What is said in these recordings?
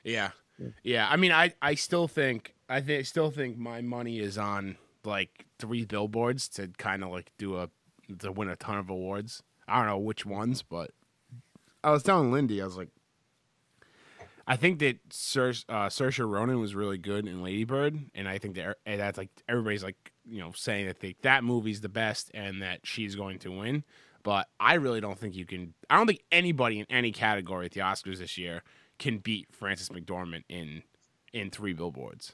Yeah. Yeah. I mean, I still think still think my money is on like 3 billboards to kind of like to win a ton of awards. I don't know which ones, but I was telling Lindy, I was like, I think that Saoirse Ronan was really good in Lady Bird, and I think that's like everybody's like saying that that movie's the best and that she's going to win. But I really don't think you can. I don't think anybody in any category at the Oscars this year can beat Frances McDormand in 3 billboards.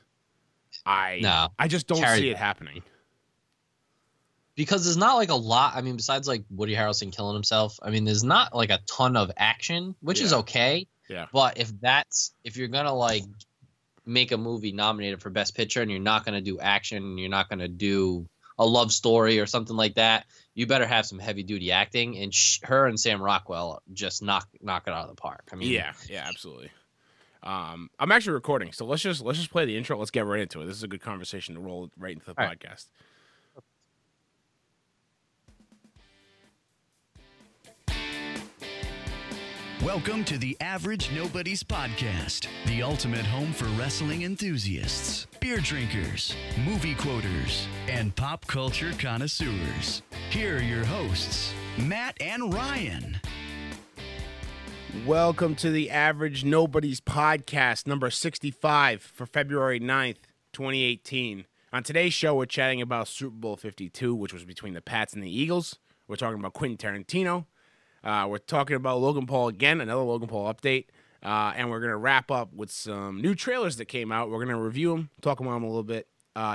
No, I just don't see it happening. Because there's not like a lot. I mean, besides like Woody Harrelson killing himself, I mean, there's not like a ton of action, which is okay. Yeah. But if you're gonna like make a movie nominated for Best Picture and you're not gonna do action, and you're not gonna do a love story or something like that, you better have some heavy duty acting. And her and Sam Rockwell just knock it out of the park. I mean, yeah, absolutely. I'm actually recording, so let's just play the intro. Let's get right into it. This is a good conversation to roll right into the podcast. Welcome to the Average Nobody's Podcast, the ultimate home for wrestling enthusiasts, beer drinkers, movie quoters, and pop culture connoisseurs. Here are your hosts, Matt and Ryan. Welcome to the Average Nobody's Podcast, number 65 for February 9th, 2018. On today's show, we're chatting about Super Bowl 52, which was between the Pats and the Eagles. We're talking about Quentin Tarentino. We're talking about Logan Paul again, another Logan Paul update, and we're going to wrap up with some new trailers that came out. We're going to review them, talk about them a little bit.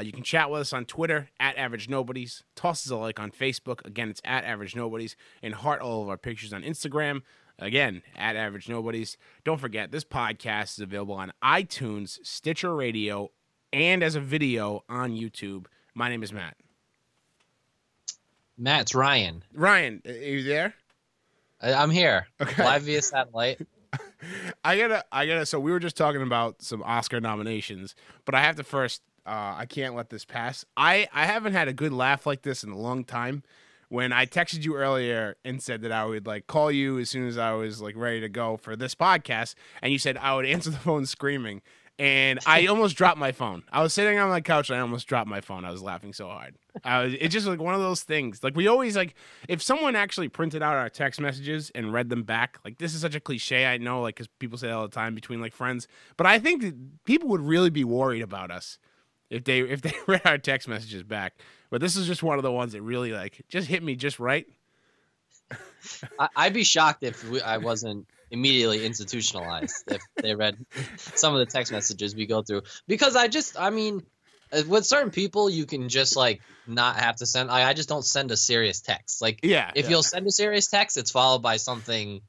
You can chat with us on Twitter, @AverageNobodies. Toss us a like on Facebook. Again, it's @AverageNobodies. And heart all of our pictures on Instagram. Again, @AverageNobodies. Don't forget, this podcast is available on iTunes, Stitcher Radio, and as a video on YouTube. My name is Matt. Matt's Ryan. Ryan, are you there? I'm here. Okay. Live via satellite. I gotta. So we were just talking about some Oscar nominations, but I have to first. I can't let this pass. I haven't had a good laugh like this in a long time. When I texted you earlier and said that I would like call you as soon as I was like ready to go for this podcast, and you said I would answer the phone screaming, and I almost dropped my phone. I was sitting on my couch and I almost dropped my phone. I was laughing so hard. It's just like one of those things. Like we always like if someone actually printed out our text messages and read them back. Like this is such a cliche, I know, like because people say that all the time between like friends. But I think that people would really be worried about us if they read our text messages back. But this is just one of the ones that really like just hit me just right. I'd be shocked if I wasn't immediately institutionalized if they read some of the text messages we go through. Because I mean, with certain people, you can just like not have to send. I just don't send a serious text. Like, if you'll send a serious text, it's followed by something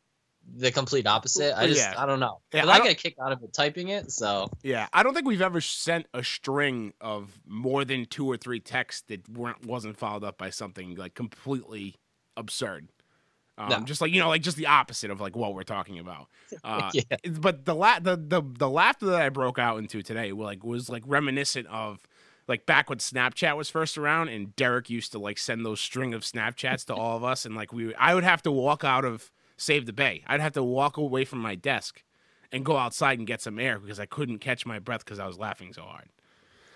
the complete opposite. I don't know. Yeah, I get a kick out of it typing it. So yeah, I don't think we've ever sent a string of more than 2 or 3 texts that wasn't followed up by something like completely absurd. No. Just like like just the opposite of like what we're talking about. But the laughter that I broke out into today was reminiscent of like back when Snapchat was first around, and Derek used to like send those string of Snapchats to all of us, and like I would have to walk out of Save the Bay. I'd have to walk away from my desk and go outside and get some air because I couldn't catch my breath because I was laughing so hard.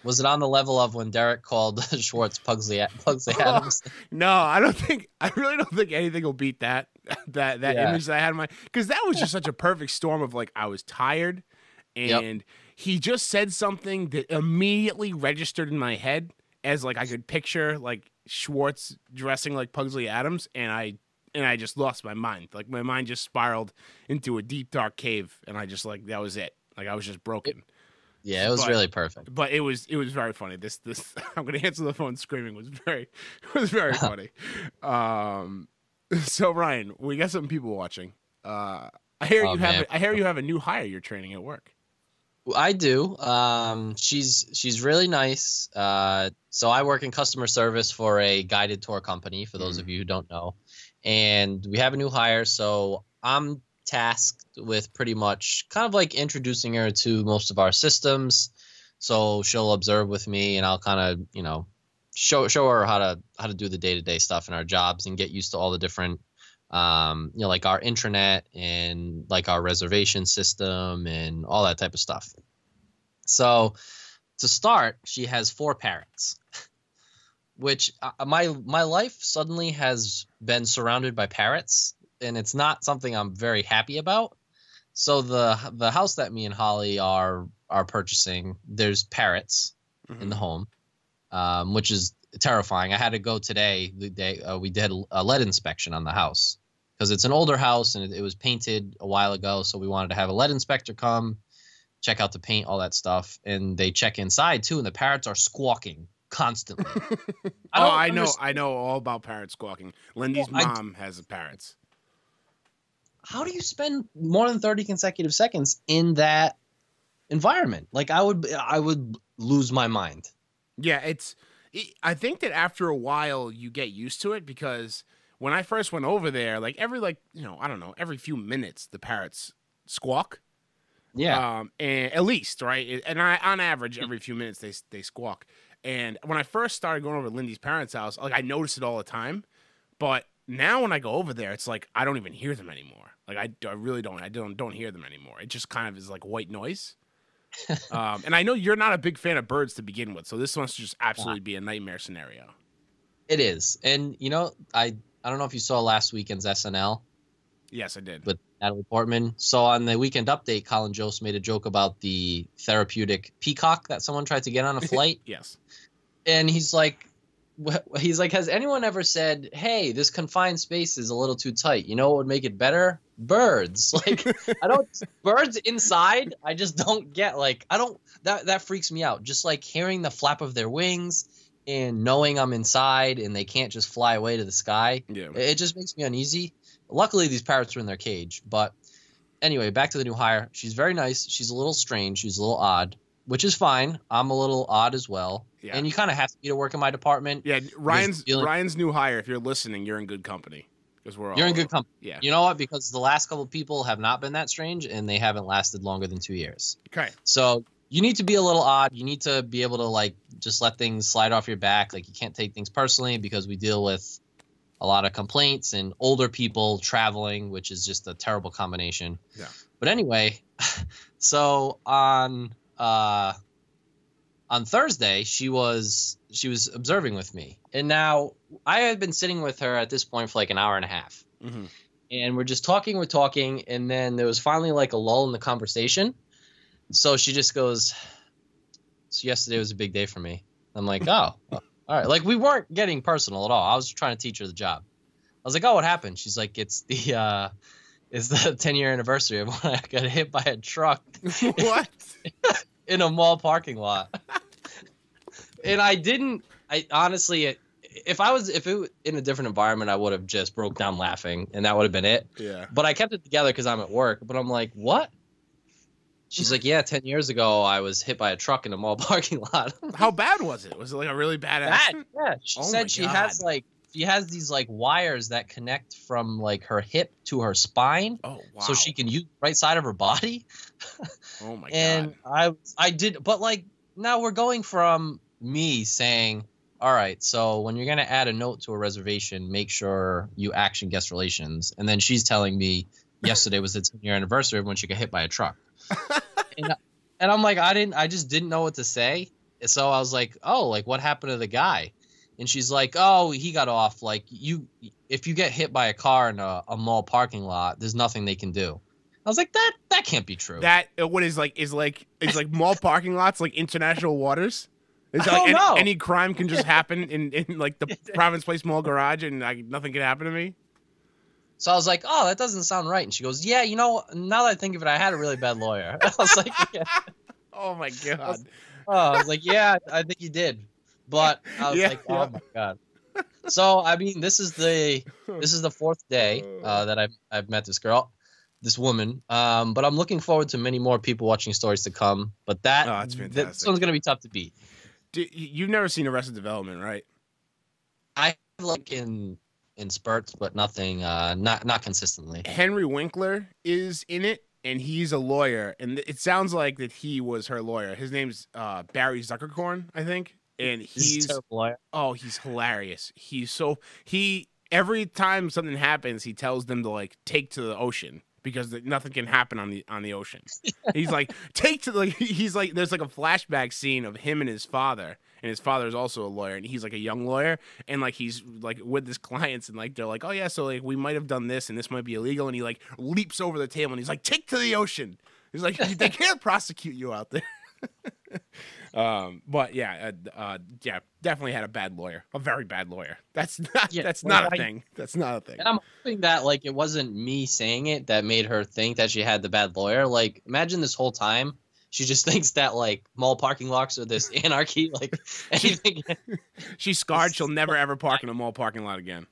Was it on the level of when Derek called Schwartz Pugsley Adams? No, I really don't think anything will beat that image that I had in my, because that was just such a perfect storm of like I was tired and he just said something that immediately registered in my head as like I could picture like Schwartz dressing like Pugsley Adams, and I just lost my mind. Like my mind just spiraled into a deep dark cave, and I just like that was it. Like I was just broken. Yeah, it was really perfect. But it was very funny. This I'm gonna answer the phone screaming was very funny. So Ryan, we got some people watching. I hear you have a new hire you're training at work. I do. She's really nice. So I work in customer service for a guided tour company, for those of you who don't know. And we have a new hire, so I'm tasked with pretty much kind of like introducing her to most of our systems. So she'll observe with me, and I'll kind of, show her how to do the day-to-day stuff in our jobs and get used to all the different like our intranet and like our reservation system and all that type of stuff. So to start, she has 4 parrots, which my life suddenly has been surrounded by parrots, and it's not something I'm very happy about. So the house that me and Holly are purchasing, there's parrots in the home, which is terrifying. I had to go today. The day we did a lead inspection on the house because it's an older house and it was painted a while ago. So we wanted to have a lead inspector come check out the paint, all that stuff, and they check inside too. And the parrots are squawking constantly. I know all about parrot squawking. Lindy's mom has parrots. How do you spend more than 30 consecutive seconds in that environment? Like I would lose my mind. Yeah, I think that after a while you get used to it, because when I first went over there, like every few minutes the parrots squawk. Yeah. And at least, right? And on average, every few minutes they squawk. And when I first started going over to Lindy's parents' house, like I noticed it all the time. But now when I go over there, it's like I don't even hear them anymore. Like I really don't. I don't hear them anymore. It just kind of is like white noise. And I know you're not a big fan of birds to begin with, so this must just absolutely be a nightmare scenario. It is. And I don't know if you saw last weekend's SNL. Yes, I did. With Natalie Portman. So on the Weekend Update, Colin Jost made a joke about the therapeutic peacock that someone tried to get on a flight. Yes. And he's like, has anyone ever said, hey, this confined space is a little too tight? You know what would make it better? Birds. Like, birds inside, I just don't get, that freaks me out. Just like hearing the flap of their wings and knowing I'm inside and they can't just fly away to the sky. Yeah. It just makes me uneasy. Luckily, these parrots are in their cage. But anyway, back to the new hire. She's very nice. She's a little strange. She's a little odd, which is fine. I'm a little odd as well. Yeah. And you kind of have to be to work in my department. Yeah, Ryan's new hire. If you're listening, you're in good company. You're in good company. Yeah. You know what? Because the last couple of people have not been that strange, and they haven't lasted longer than 2 years. Okay. So you need to be a little odd. You need to be able to just let things slide off your back. Like you can't take things personally because we deal with a lot of complaints and older people traveling, which is just a terrible combination. Yeah. But anyway, so on Thursday, she was observing with me. And now I had been sitting with her at this point for like an hour and a half. Mm-hmm. And we're talking. And then there was finally like a lull in the conversation. So she just goes, so yesterday was a big day for me. I'm like, oh, all right. Like we weren't getting personal at all. I was trying to teach her the job. I was like, oh, what happened? She's like, it's the 10-year anniversary of when I got hit by a truck. What? In a mall parking lot. And I honestly, if it was in a different environment, I would have just broke down laughing and that would have been it. Yeah. But I kept it together because I'm at work. But I'm like, what? She's like, yeah, 10 years ago, I was hit by a truck in a mall parking lot. How bad was it? Was it like a really bad accident? Yeah. She said she has these like wires that connect from like her hip to her spine. Oh, wow. So she can use the right side of her body. Oh my and God. I did, but like now we're going from me saying, all right, so when you're going to add a note to a reservation, make sure you action guest relations. And then she's telling me yesterday was the 10-year anniversary of when she got hit by a truck. and I'm like, I just didn't know what to say. So I was like, oh, like what happened to the guy? And she's like, oh, he got off. Like if you get hit by a car in a mall parking lot, there's nothing they can do. I was like, that can't be true. That what is like mall parking lots like international waters? It's I don't know. Any crime can just happen in like the Province Place Mall garage and like nothing can happen to me. So I was like, oh, that doesn't sound right. And she goes, yeah, now that I think of it, I had a really bad lawyer. I was like, yeah. Oh my God. I was like, yeah, I think you did. But I was like, oh my God. So I mean, this is the fourth day that I've met this girl, this woman. But I'm looking forward to many more people watching stories to come. But that's fantastic. This one's gonna be tough to beat. You've never seen Arrested Development, right? I like in spurts, but nothing, not consistently. Henry Winkler is in it, and he's a lawyer, and it sounds like that he was her lawyer. His name's Barry Zuckerkorn, I think, and he's a terrible lawyer. Oh, he's hilarious. every time something happens, he tells them to like take to the ocean because nothing can happen on the ocean. He's like, take to the, he's like, there's like a flashback scene of him and his father. And his father is also a lawyer, and he's like a young lawyer, and like he's like with his clients, and like they're like, oh yeah, so like we might have done this, and this might be illegal, and he like leaps over the table, and he's like, take to the ocean. He's like, they can't prosecute you out there. But yeah, definitely had a bad lawyer, a very bad lawyer. That's not a thing. That's not a thing. And I'm hoping that like it wasn't me saying it that made her think that she had the bad lawyer. Like, imagine this whole time she just thinks that like mall parking lots are this anarchy, like anything. She's scarred. She'll never ever park in a mall parking lot again.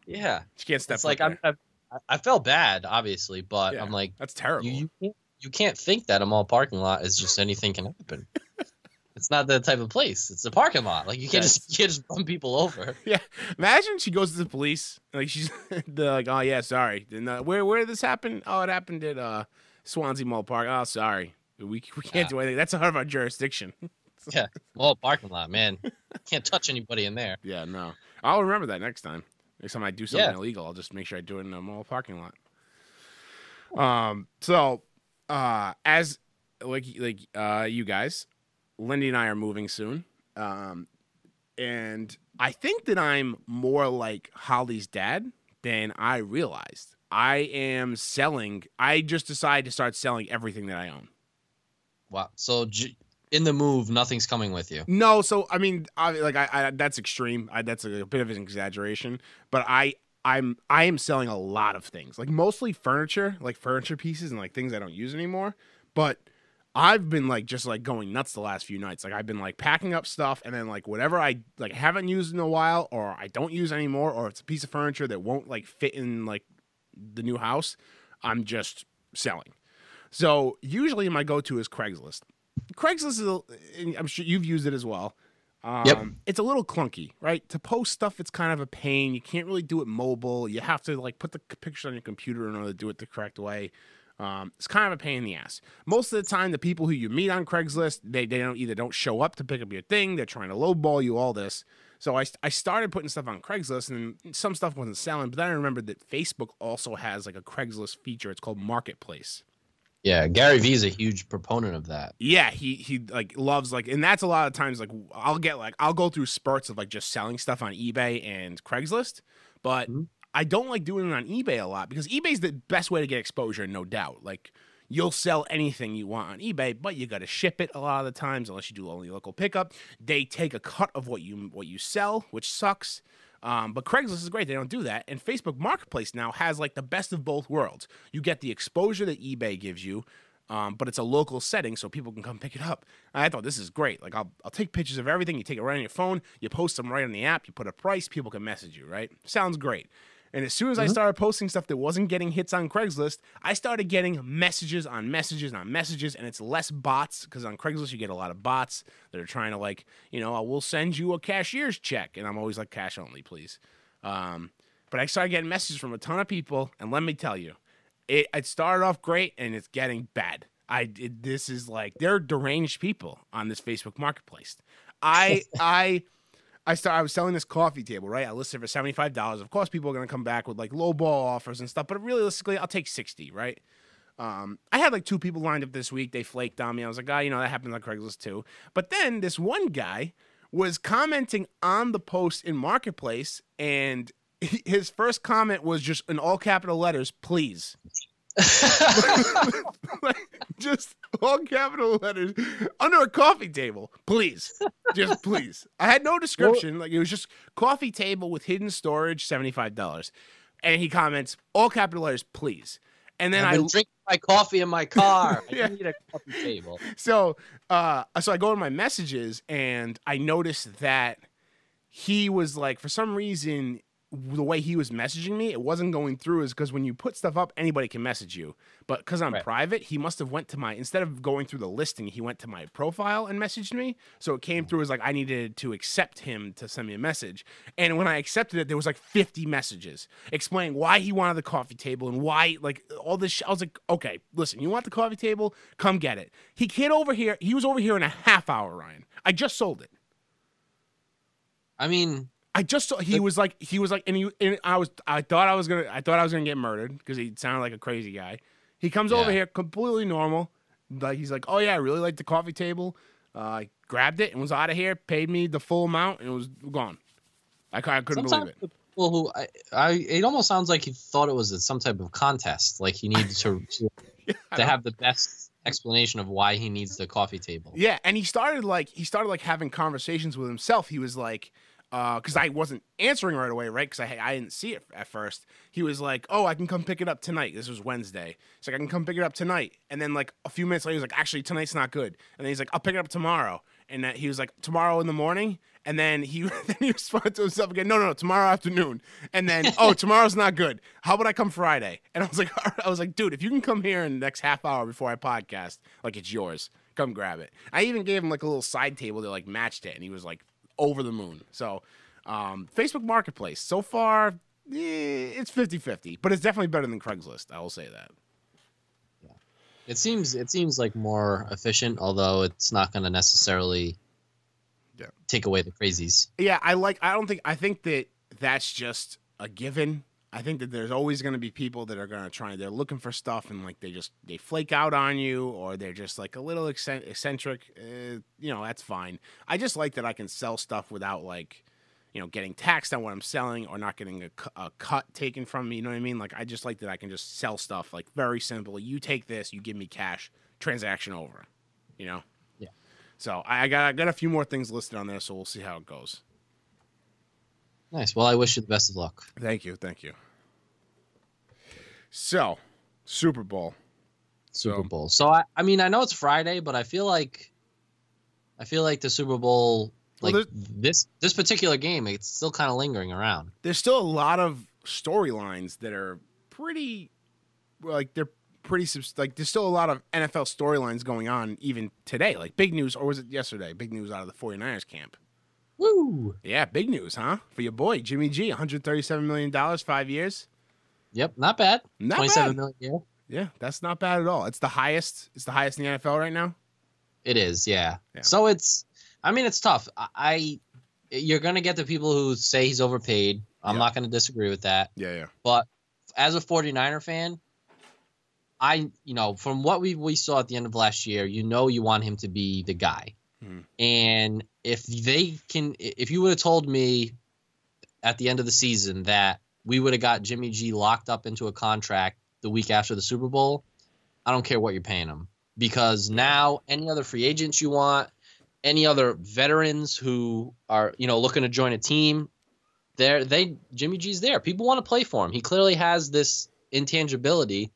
Yeah, she can't step. It's like I felt bad, obviously, but yeah, I'm like, that's terrible. You can't think that a mall parking lot is just anything can happen. It's not that type of place. It's a parking lot. Like you can't just run people over. Yeah, imagine she goes to the police. Like she's like, oh yeah, sorry. Where did this happen? Oh, it happened at Swansea Mall Park. Oh, sorry. We can't do anything. That's out of our jurisdiction. Yeah, mall parking lot, man. Can't touch anybody in there. Yeah, no. I'll remember that next time. Next time I do something illegal, I'll just make sure I do it in a mall parking lot. So, as like you guys, Lindy and I are moving soon, and I think that I'm more like Holly's dad than I realized. I am selling. I just decided to start selling everything that I own. Wow. So in the move, nothing's coming with you. No. So I mean, I that's extreme. That's a bit of an exaggeration. But I am selling a lot of things, like mostly furniture, like furniture pieces and like things I don't use anymore. But I've been like just like going nuts the last few nights. Like I've been like packing up stuff, and then like whatever I like haven't used in a while, or I don't use anymore, or it's a piece of furniture that won't like fit in like the new house, I'm just selling. So usually my go-to is Craigslist. Craigslist is, I'm sure you've used it as well. Yep. It's a little clunky, right? To post stuff, it's kind of a pain. You can't really do it mobile. You have to like put the pictures on your computer in order to do it the correct way. It's kind of a pain in the ass. Most of the time, the people who you meet on Craigslist, they don't show up to pick up your thing. They're trying to lowball you, all this. So I started putting stuff on Craigslist, and some stuff wasn't selling. But then I remembered that Facebook also has like a Craigslist feature. It's called Marketplace. Yeah, Gary Vee is a huge proponent of that. Yeah, he like loves like, and that's a lot of times like I'll go through spurts of like just selling stuff on eBay and Craigslist, but I don't like doing it on eBay a lot because eBay's the best way to get exposure, no doubt. Like you'll sell anything you want on eBay, but you got to ship it a lot of the times unless you do only local pickup. They take a cut of what you sell, which sucks. But Craigslist is great. They don't do that. And Facebook Marketplace now has like the best of both worlds. You get the exposure that eBay gives you, but it's a local setting so people can come pick it up. And I thought this is great. Like I'll take pictures of everything. You take it right on your phone. You post them right on the app. You put a price. People can message you, right? Sounds great. And as soon as I started posting stuff that wasn't getting hits on Craigslist, I started getting messages on messages on messages, and it's less bots because on Craigslist you get a lot of bots that are trying to like, we'll send you a cashier's check, and I'm always like, cash only, please. But I started getting messages from a ton of people, and let me tell you, it started off great, and it's getting bad. This is like they're deranged people on this Facebook Marketplace. I was selling this coffee table, right? I listed it for $75. Of course, people are going to come back with like low ball offers and stuff, but realistically, I'll take 60, right? I had like 2 people lined up this week. They flaked on me. I was like, that happens on Craigslist too. But then this one guy was commenting on the post in Marketplace, and his first comment was just in all capital letters, please. Like, just all capital letters under a coffee table, please, just please. I had no description. Like it was just coffee table with hidden storage, $75, and he comments all capital letters, please. And then I've been drinking my coffee in my car. Yeah. I need a coffee table. So I go to my messages, and I noticed that he was like, for some reason, the way he was messaging me, it wasn't going through is because when you put stuff up, anybody can message you. But because I'm private, he must have went to instead of going through the listing, he went to my profile and messaged me. So it came through as like I needed to accept him to send me a message. And when I accepted it, there was like 50 messages explaining why he wanted the coffee table and why like all this I was like, okay, listen, you want the coffee table? Come get it. He was over here in a half hour, Ryan. I just sold it. I mean, I just saw he was like, and I thought I was gonna get murdered because he sounded like a crazy guy. He comes over here completely normal. Like he's like, oh yeah, I really like the coffee table. I grabbed it and was out of here. Paid me the full amount and it was gone. I couldn't believe it. People who it almost sounds like he thought it was some type of contest. Like he needed to have the best explanation of why he needs the coffee table. Yeah, and he started having conversations with himself. He was like, because I wasn't answering right away, right? Because I didn't see it at first. He was like, "Oh, I can come pick it up tonight." This was Wednesday. He's like, "I can come pick it up tonight." And then like a few minutes later, he was like, "Actually, tonight's not good." And then he's like, "I'll pick it up tomorrow." And he was like, "Tomorrow in the morning." And then he responded to himself again, no, tomorrow afternoon. And then, oh, tomorrow's not good. How about I come Friday? And I was like, dude, if you can come here in the next half hour before I podcast, like it's yours. Come grab it. I even gave him like a little side table that like matched it, and he was like over the moon. So Facebook Marketplace, so far, it's 50-50, but it's definitely better than Craigslist. I will say that. Yeah. It seems like more efficient, although it's not going to necessarily take away the crazies. Yeah, I think that that's just a given. I think that there's always going to be people that are going to they're looking for stuff and like they flake out on you, or they're just like a little eccentric. That's fine. I just like that I can sell stuff without like, getting taxed on what I'm selling or not getting a cut taken from me. You know what I mean? Like I just like that I can just sell stuff like very simply. You take this, you give me cash, transaction over. Yeah. So I got a few more things listed on there, so we'll see how it goes. Nice. Well, I wish you the best of luck. Thank you. So, Super Bowl. So I mean, I know it's Friday, but I feel like the Super Bowl, like this particular game, it's still kind of lingering around. There's still a lot of storylines that are pretty, like there's still a lot of NFL storylines going on even today. Like big news, or was it yesterday? Big news out of the 49ers camp. Woo! Yeah, big news, huh? For your boy, Jimmy G, $137 million, 5 years. Yep, not bad. Not 27 bad. million. Yeah. Yeah, that's not bad at all. It's the highest in the NFL right now. It is, yeah. So it's tough. You're going to get the people who say he's overpaid. I'm not going to disagree with that. Yeah. But as a 49er fan, from what we saw at the end of last year, you want him to be the guy. And if you would have told me at the end of the season that we would have got Jimmy G locked up into a contract the week after the Super Bowl, I don't care what you're paying him, because now any other free agents you want, any other veterans who are, looking to join a team, Jimmy G's there. People want to play for him. He clearly has this intangibility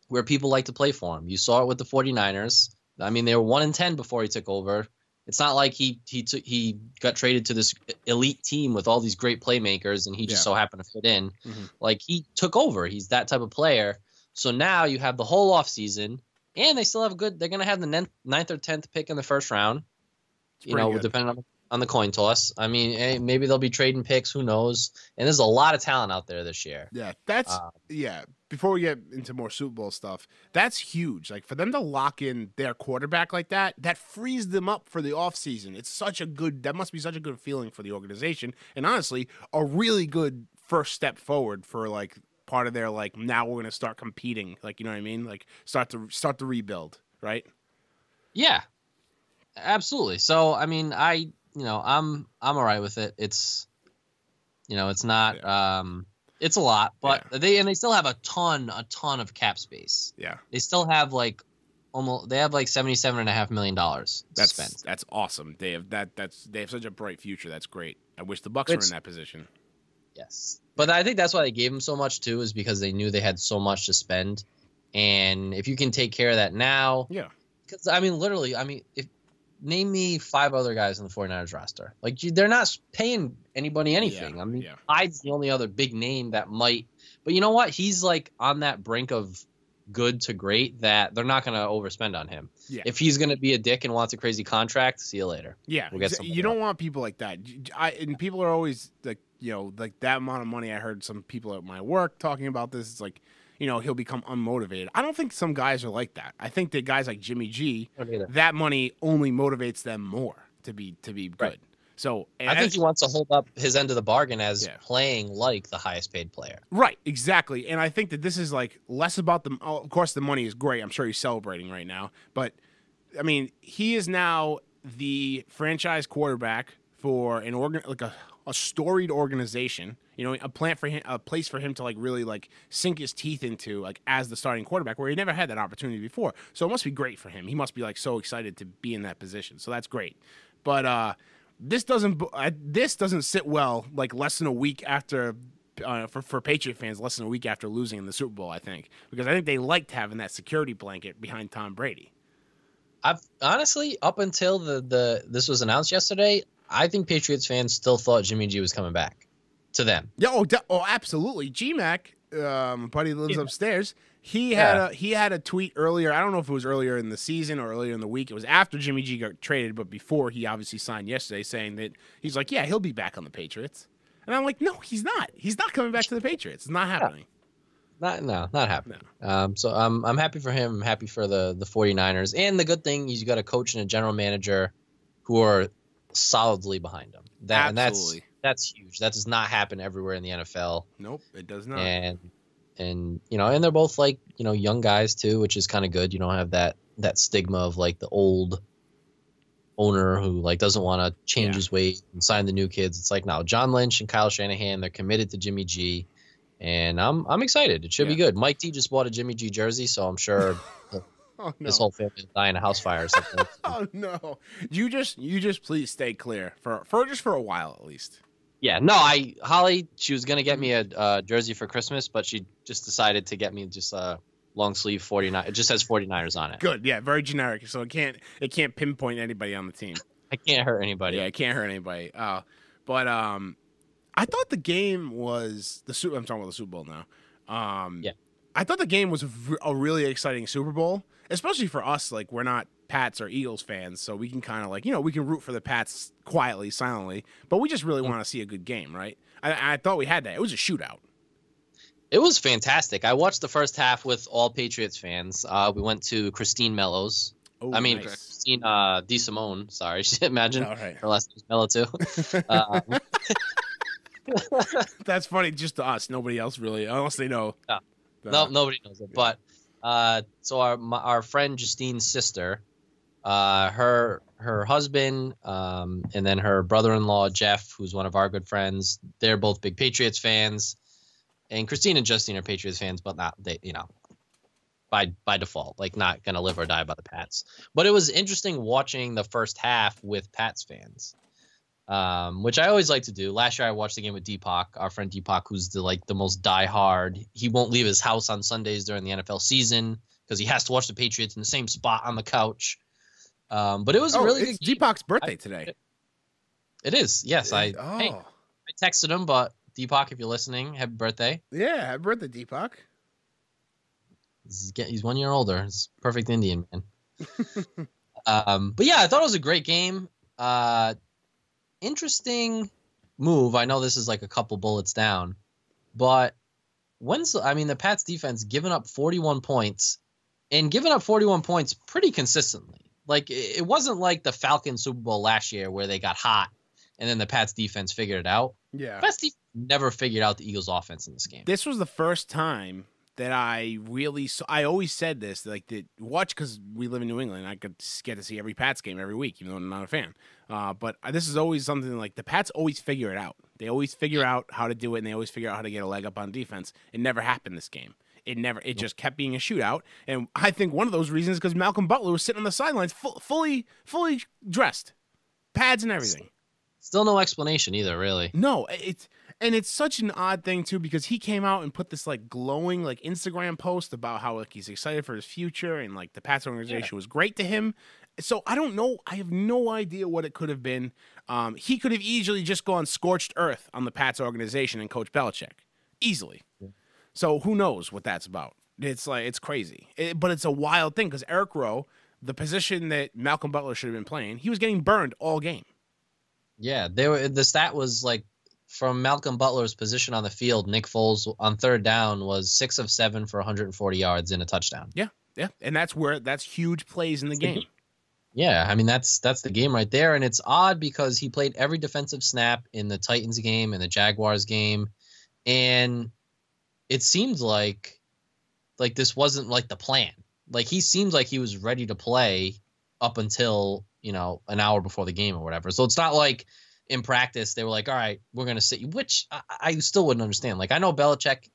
where people like to play for him. You saw it with the 49ers. I mean, they were 1-10 before he took over. It's not like he got traded to this elite team with all these great playmakers and he just so happened to fit in. Mm-hmm. Like, he took over. He's that type of player. So now you have the whole offseason, and they still have they're going to have the 9th or 10th pick in the first round, depending on the coin toss. I mean, maybe they'll be trading picks. Who knows? And there's a lot of talent out there this year. Yeah, before we get into more Super Bowl stuff, that's huge. Like, for them to lock in their quarterback like that frees them up for the offseason. That must be such a good feeling for the organization. And honestly, a really good first step forward for like part of their, like, now we're going to start competing. Like, you know what I mean? Like, start to rebuild, right? Yeah, absolutely. So, I mean, I'm all right with it. It's, it's not, it's a lot, but they still have a ton of cap space. Yeah. They still have like $77.5 million to spend. That's awesome. They have such a bright future. That's great. I wish the Bucs were in that position. Yes. But I think that's why they gave him so much too, is because they knew they had so much to spend. And if you can take care of that now. Yeah. Because name me 5 other guys on the 49ers roster. Like, they're not paying anybody anything. Hyde's the only other big name that might. But you know what? He's like on that brink of good to great that they're not going to overspend on him. Yeah. If he's going to be a dick and wants a crazy contract, see you later. Yeah. You don't want people like that. And people are always like, like that amount of money. I heard some people at my work talking about this. It's like, he'll become unmotivated. I don't think some guys are like that. I think that guys like Jimmy G, that money only motivates them more to be good. Right. So I think he wants to hold up his end of the bargain as Yeah. playing like the highest paid player. Right, exactly. And I think that this is like less about the. Oh, of course, the money is great. I'm sure he's celebrating right now. But I mean, he is now the franchise quarterback for an a storied organization. You know, a place for him to like really like sink his teeth into, like as the starting quarterback, where he never had that opportunity before. So it must be great for him. He must be like so excited to be in that position. So that's great. But this doesn't sit well like less than a week after. For Patriot fans, less than a week after losing in the Super Bowl, I think, because I think they liked having that security blanket behind Tom Brady. I've honestly, up until this was announced yesterday, I think Patriots fans still thought Jimmy G was coming back to them. Yeah, absolutely. G-Mac, buddy lives upstairs. He had a tweet earlier. I don't know if it was earlier in the season or earlier in the week. It was after Jimmy G got traded, but before he obviously signed yesterday, saying that he's like, yeah, he'll be back on the Patriots. And I'm like, no, he's not. He's not coming back to the Patriots. It's not happening. Not happening. So I'm happy for him. I'm happy for the 49ers. And the good thing is you got a coach and a general manager who are solidly behind him. Absolutely. And that's huge. That does not happen everywhere in the NFL. Nope, it does not. And you know, and they're both like, you know, young guys too, which is kind of good. You don't have that stigma of like the old owner who like doesn't want to change his ways and sign the new kids. It's like, no, John Lynch and Kyle Shanahan, they're committed to Jimmy G, and I'm excited. It should be good. Mike T just bought a Jimmy G jersey, so I'm sure his whole family will die in a house fire or something. Oh no! You just please stay clear for just for a while at least. Yeah, no, Holly, she was gonna get me a jersey for Christmas, but she just decided to get me just a long sleeve 49. It just has 49ers on it. Good, yeah, very generic, so it can't pinpoint anybody on the team. I can't hurt anybody. Yeah, it can't hurt anybody. But I thought the game was I'm talking about the Super Bowl now. I thought the game was a really exciting Super Bowl, especially for us. Like, we're not Pats or Eagles fans, so we can kind of like, you know, we can root for the Pats quietly, silently, but we just really want to see a good game, right? I thought we had that. It was a shootout. It was fantastic. I watched the first half with all Patriots fans. We went to Christine Mello's. Nice. Christine DeSimone. Sorry, imagine her last name's Mello too. That's funny, just to us. Nobody else really, unless they know. No, nobody knows it. But so our friend Justine's sister, her husband, and then her brother-in-law Jeff, who's one of our good friends. They're both big Patriots fans, and Christine and Justine are Patriots fans, but not by default, like not gonna live or die by the Pats. But it was interesting watching the first half with Pats fans. Which I always like to do. Last year I watched the game with Deepak, our friend Deepak, who's the most diehard. He won't leave his house on Sundays during the NFL season because he has to watch the Patriots in the same spot on the couch. But it was a really good game. Deepak's birthday today. It is, yes. I texted him, but Deepak, if you're listening, happy birthday. Yeah, happy birthday, Deepak. He's 1 year older. It's perfect Indian, man. But yeah, I thought it was a great game. Interesting move. I know this is like a couple bullets down, but the Pats defense giving up 41 points and giving up 41 points pretty consistently. Like, it wasn't like the Falcons Super Bowl last year where they got hot and then the Pats defense figured it out. Yeah. Pats defense never figured out the Eagles offense in this game. This was the first time that I really saw. I always said this, like, watch, because we live in New England. I could get to see every Pats game every week, even though I'm not a fan. But this is always something like the Pats always figure it out. They always figure out how to do it, and they always figure out how to get a leg up on defense. It never happened this game. It just kept being a shootout. And I think one of those reasons is because Malcolm Butler was sitting on the sidelines fully dressed, pads and everything. Still no explanation either, really. No, it's such an odd thing too, because he came out and put this like glowing like Instagram post about how like he's excited for his future and like the Pats organization was great to him. So I don't know. I have no idea what it could have been. He could have easily just gone scorched earth on the Pats organization and Coach Belichick easily. Yeah. So who knows what that's about? It's like, it's crazy, but it's a wild thing because Eric Rowe, the position that Malcolm Butler should have been playing, he was getting burned all game. Yeah, the stat was like, from Malcolm Butler's position on the field, Nick Foles on third down was 6 of 7 for 140 yards and a touchdown. Yeah, and that's huge plays in the game. Yeah, I mean that's the game right there, and it's odd because he played every defensive snap in the Titans game and the Jaguars game, and it seems like this wasn't like the plan. Like he seems like he was ready to play up until an hour before the game or whatever. So it's not like in practice they were like, all right, we're gonna sit you, which I still wouldn't understand. Like I know Belichick,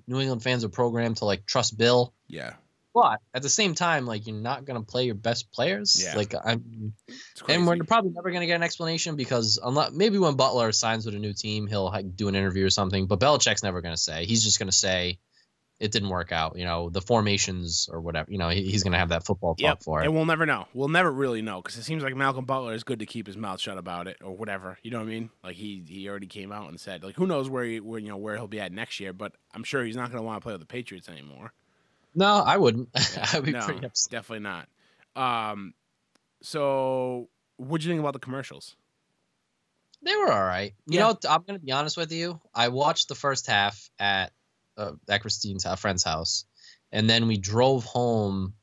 New England fans are programmed to like trust Bill. Yeah. But at the same time, like you're not gonna play your best players. Yeah. Like and we're probably never gonna get an explanation because unless maybe when Butler signs with a new team, he'll do an interview or something. But Belichick's never gonna say. He's just gonna say it didn't work out. The formations or whatever. He's gonna have that football talk for it. And we'll never know. We'll never really know because it seems like Malcolm Butler is good to keep his mouth shut about it or whatever. You know what I mean? Like he already came out and said like who knows where he'll be at next year, but I'm sure he's not gonna want to play with the Patriots anymore. No, I wouldn't. Yeah. I'd be pretty upset. Definitely not. So what'd you think about the commercials? They were all right. You know, I'm going to be honest with you. I watched the first half at Christine's friend's house, and then we drove home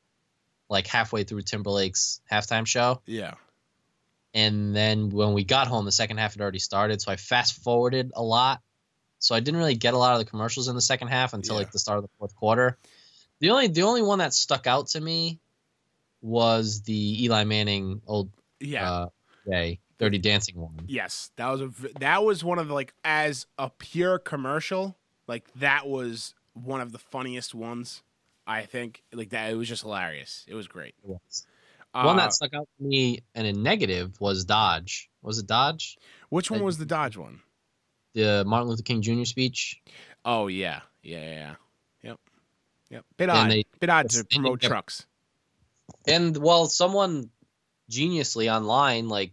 like halfway through Timberlake's halftime show. Yeah. And then when we got home, the second half had already started, so I fast forwarded a lot. So I didn't really get a lot of the commercials in the second half until like the start of the fourth quarter. The only one that stuck out to me was the Eli Manning Dirty Dancing one. Yes, that was one of the, like as a pure commercial, like that was one of the funniest ones. I think like that it was just hilarious. It was great. It was. One that stuck out to me and a negative was Dodge. Was it Dodge? Which one was the Dodge one? The Martin Luther King Jr. speech. Oh yeah. Yep. Bit odd to promote trucks. And someone geniusly online like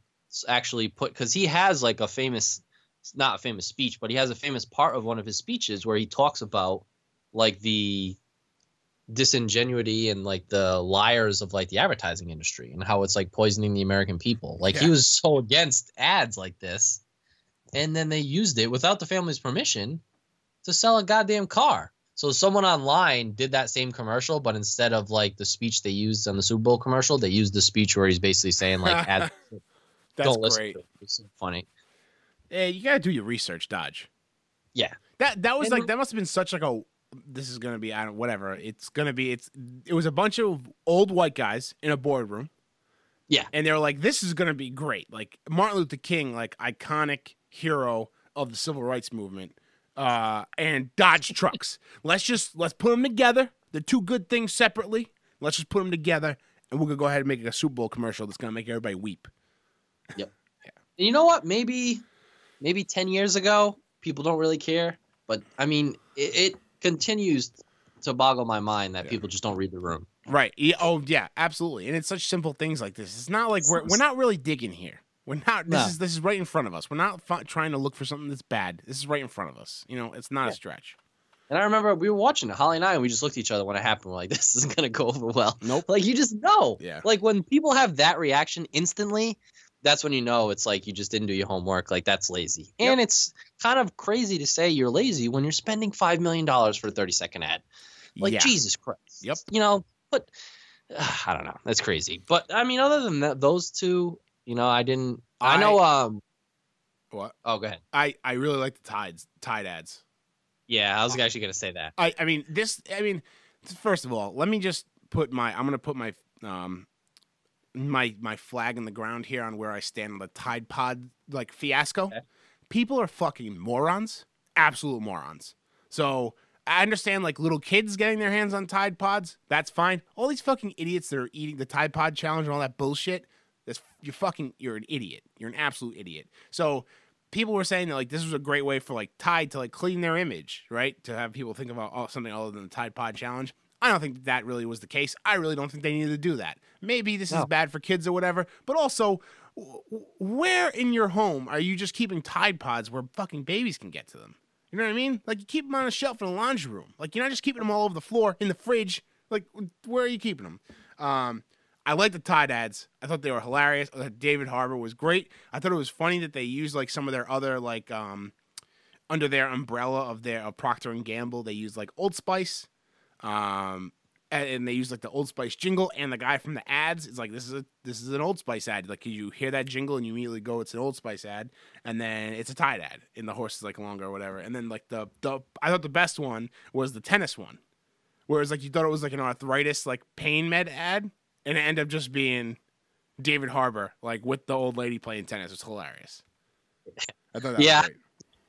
actually put because he has like not a famous speech, but he has a famous part of one of his speeches where he talks about like the disingenuity and like the liars of like the advertising industry and how it's like poisoning the American people. Like he was so against ads like this, and then they used it without the family's permission to sell a goddamn car. So someone online did that same commercial, but instead of like the speech they used on the Super Bowl commercial, they used the speech where he's basically saying like, "That's don't great." It's so funny. Hey, you gotta do your research, Dodge. Yeah, that was like that must have been such like a. This is gonna be whatever. It was a bunch of old white guys in a boardroom. Yeah, and they were like, "This is gonna be great." Like Martin Luther King, like iconic hero of the civil rights movement. And Dodge trucks. Let's put them together. They're two good things separately. Let's just put them together, and we're gonna go ahead and make a Super Bowl commercial that's gonna make everybody weep. Yep. Yeah. You know what? Maybe 10 years ago, people don't really care, but I mean, it continues to boggle my mind that people just don't read the room. Right. Oh yeah, absolutely. And it's such simple things like this. It's not like we're not really digging here. We're not. This is right in front of us. We're not trying to look for something that's bad. This is right in front of us. It's not a stretch. And I remember we were watching it, Holly and I, and we just looked at each other when it happened. We're like, this isn't going to go over well. Nope. Like, you just know. Yeah. Like, when people have that reaction instantly, that's when you know it's like you just didn't do your homework. Like, that's lazy. Yep. And it's kind of crazy to say you're lazy when you're spending $5 million for a 30-second ad. Like, Jesus Christ. Yep. But I don't know. That's crazy. But, I mean, other than that, those two, I know. What? Oh, go ahead. I really like the Tide ads. Yeah, I was actually going to say that. I mean, first of all, let me just I'm going to put my my flag in the ground here on where I stand on the Tide Pod like fiasco. Okay. People are fucking morons, absolute morons. So I understand like little kids getting their hands on Tide Pods. That's fine. All these fucking idiots that are eating the Tide Pod challenge and all that bullshit. You're an idiot. You're an absolute idiot. So people were saying that like this was a great way for like Tide to like clean their image, right? To have people think about something other than the Tide Pod challenge. I don't think that really was the case. I really don't think they needed to do that. Maybe this is bad for kids or whatever, but also where in your home are you just keeping Tide Pods where fucking babies can get to them? You know what I mean? Like you keep them on a shelf in the laundry room. Like you're not just keeping them all over the floor in the fridge. Like where are you keeping them? I like the Tide ads. I thought they were hilarious. I thought David Harbour was great. I thought it was funny that they used like some of their other like under their umbrella of their Procter & Gamble, they used like Old Spice. and they use like the Old Spice jingle, and the guy from the ads is like, this is an Old Spice ad. Like you hear that jingle and you immediately go, it's an Old Spice ad, and then it's a Tide ad, and the horse is like longer or whatever. And then like the I thought the best one was the tennis one, whereas like you thought it was like an arthritis like pain med ad, and it ended up just being David Harbour like with the old lady playing tennis. It's hilarious. I thought that was great.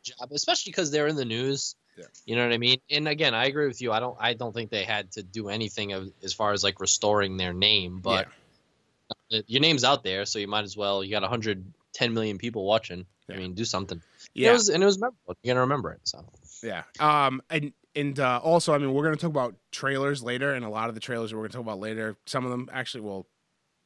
Job, especially because they're in the news. Yeah. You know what I mean? And again, I agree with you. I don't think they had to do anything as far as like restoring their name, but your name's out there, so you might as well. You got 110 million people watching. Yeah. I mean, do something. Yeah, it was memorable. You're gonna remember it. So yeah. And also, I mean, we're gonna talk about trailers later, and a lot of the trailers that we're gonna talk about later. Some of them actually, well,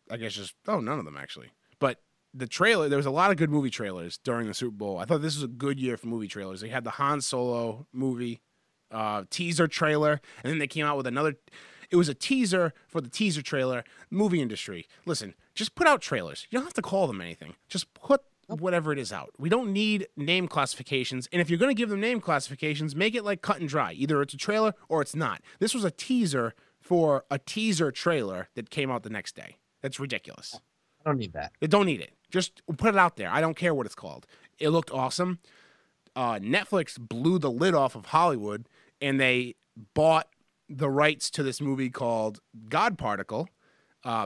I guess none of them actually, but. The trailer, there was a lot of good movie trailers during the Super Bowl. I thought this was a good year for movie trailers. They had the Han Solo movie teaser trailer, and then they came out with another. It was a teaser for the teaser trailer. Movie industry, listen, just put out trailers. You don't have to call them anything. Just put whatever it is out. We don't need name classifications, and if you're going to give them name classifications, make it like cut and dry. Either it's a trailer or it's not. This was a teaser for a teaser trailer that came out the next day. That's ridiculous. I don't need that. They don't need it. Just put it out there. I don't care what it's called. It looked awesome. Netflix blew the lid off of Hollywood, and they bought the rights to this movie called God Particle.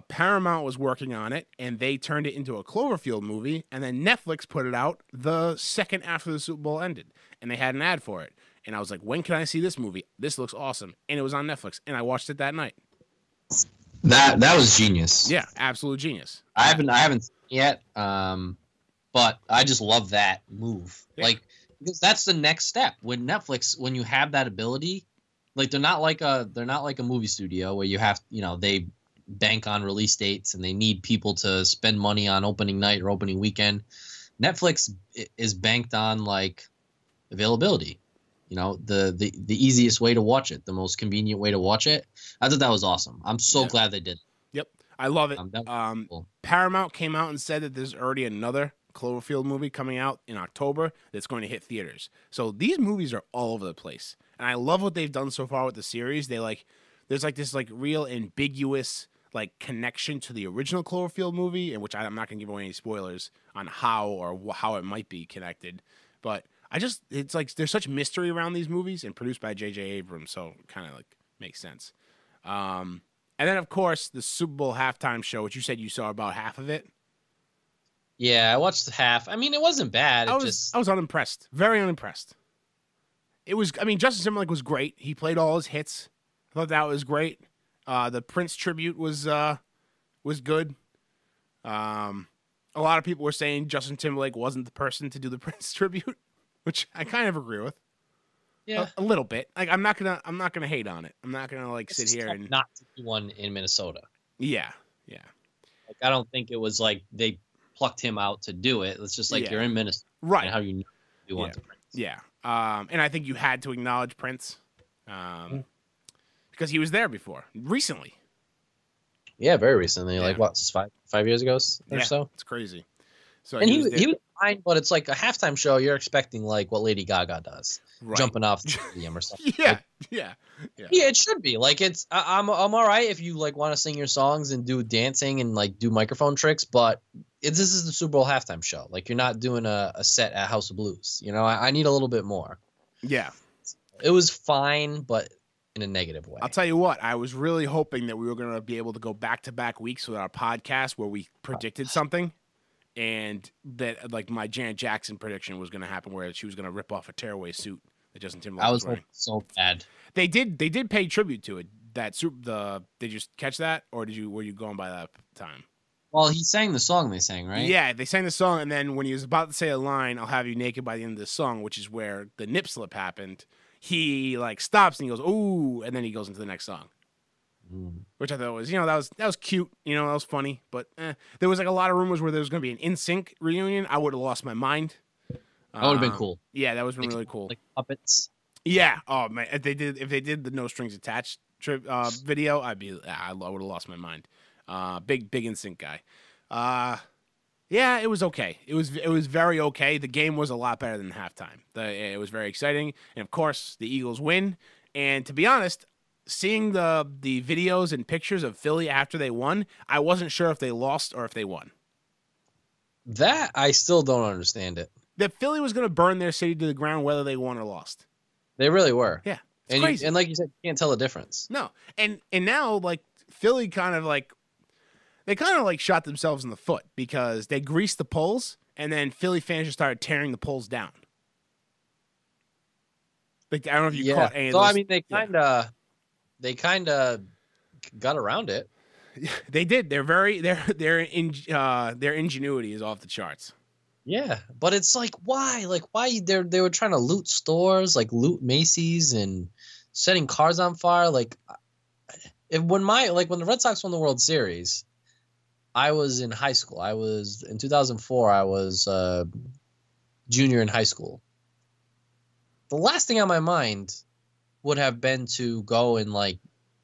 Paramount was working on it, and they turned it into a Cloverfield movie, and then Netflix put it out the second after the Super Bowl ended, and they had an ad for it. And I was like, when can I see this movie? This looks awesome. And it was on Netflix, and I watched it that night. That was genius. Yeah, absolute genius. I haven't seen it yet, but I just love that move. Yeah. Like, because that's the next step with Netflix. When you have that ability, like they're not like a movie studio where you have, they bank on release dates and they need people to spend money on opening night or opening weekend. Netflix is banked on like availability. The easiest way to watch it, the most convenient way to watch it. I thought that was awesome. I'm so glad they did. Yep, I love it. Cool. Paramount came out and said that there's already another Cloverfield movie coming out in October that's going to hit theaters. So these movies are all over the place, and I love what they've done so far with the series. There's this real ambiguous connection to the original Cloverfield movie, in which I'm not going to give away any spoilers on how it might be connected, but. It's like there's such mystery around these movies and produced by J.J. Abrams, so it kind of makes sense. And then, of course, the Super Bowl halftime show, which you said you saw about half of it. Yeah, I watched half. I mean, it wasn't bad. I was unimpressed. Very unimpressed. Justin Timberlake was great. He played all his hits. I thought that was great. The Prince tribute was good. A lot of people were saying Justin Timberlake wasn't the person to do the Prince tribute. Which I kind of agree with. Yeah, a little bit. I'm not gonna hate on it. I'm not gonna sit here and not to do one in Minnesota. Yeah. I don't think it was like they plucked him out to do it. It's just you're in Minnesota, right? And how you want to Prince. Yeah. And I think you had to acknowledge Prince, because he was there before recently. Yeah, very recently. Yeah. What, 5 years ago or so? It's crazy. So and he was fine, but it's like a halftime show. You're expecting what Lady Gaga does, jumping off the stadium or something. Yeah. It should be it's. I'm all right if you want to sing your songs and do dancing and do microphone tricks, but this is the Super Bowl halftime show. You're not doing a set at House of Blues. I need a little bit more. Yeah, it was fine, but in a negative way. I'll tell you what. I was really hoping that we were going to be able to go back-to-back weeks with our podcast where we predicted something. And that, my Janet Jackson prediction was going to happen, where she was going to rip off a tearaway suit that Justin Timberlake was wearing. So bad. They did pay tribute to it. Did you catch that, or were you going by that time? Well, he sang the song they sang, right? Yeah, they sang the song, and then when he was about to say a line, "I'll have you naked by the end of the song," which is where the nip slip happened, he stops and he goes, "Ooh," and then he goes into the next song. Which I thought was, that was cute, that was funny, but there was a lot of rumors where there was going to be an NSYNC reunion. I would have lost my mind. That would have been cool. Yeah, that was really cool. Puppets. Yeah. Oh man, if they did the No Strings Attached video, I would have lost my mind. Big NSYNC guy. Yeah, it was okay. It was very okay. The game was a lot better than halftime. It was very exciting, and of course the Eagles win. And to be honest, seeing the videos and pictures of Philly after they won, I wasn't sure if they lost or if they won. That I still don't understand it. That Philly was going to burn their city to the ground whether they won or lost. They really were. Yeah, it's and crazy. And like you said, you can't tell the difference. No, and now like Philly kind of like shot themselves in the foot because they greased the polls, and then Philly fans just started tearing the polls down. Like I don't know if you caught any of so those. I mean, they kind of got around it. They did. Their ingenuity is off the charts. Yeah, but it's like why they were trying to loot stores, like loot Macy's and setting cars on fire. Like when the Red Sox won the World Series, I was in high school. I was in 2004. I was junior in high school. The last thing on my mind would have been to go and like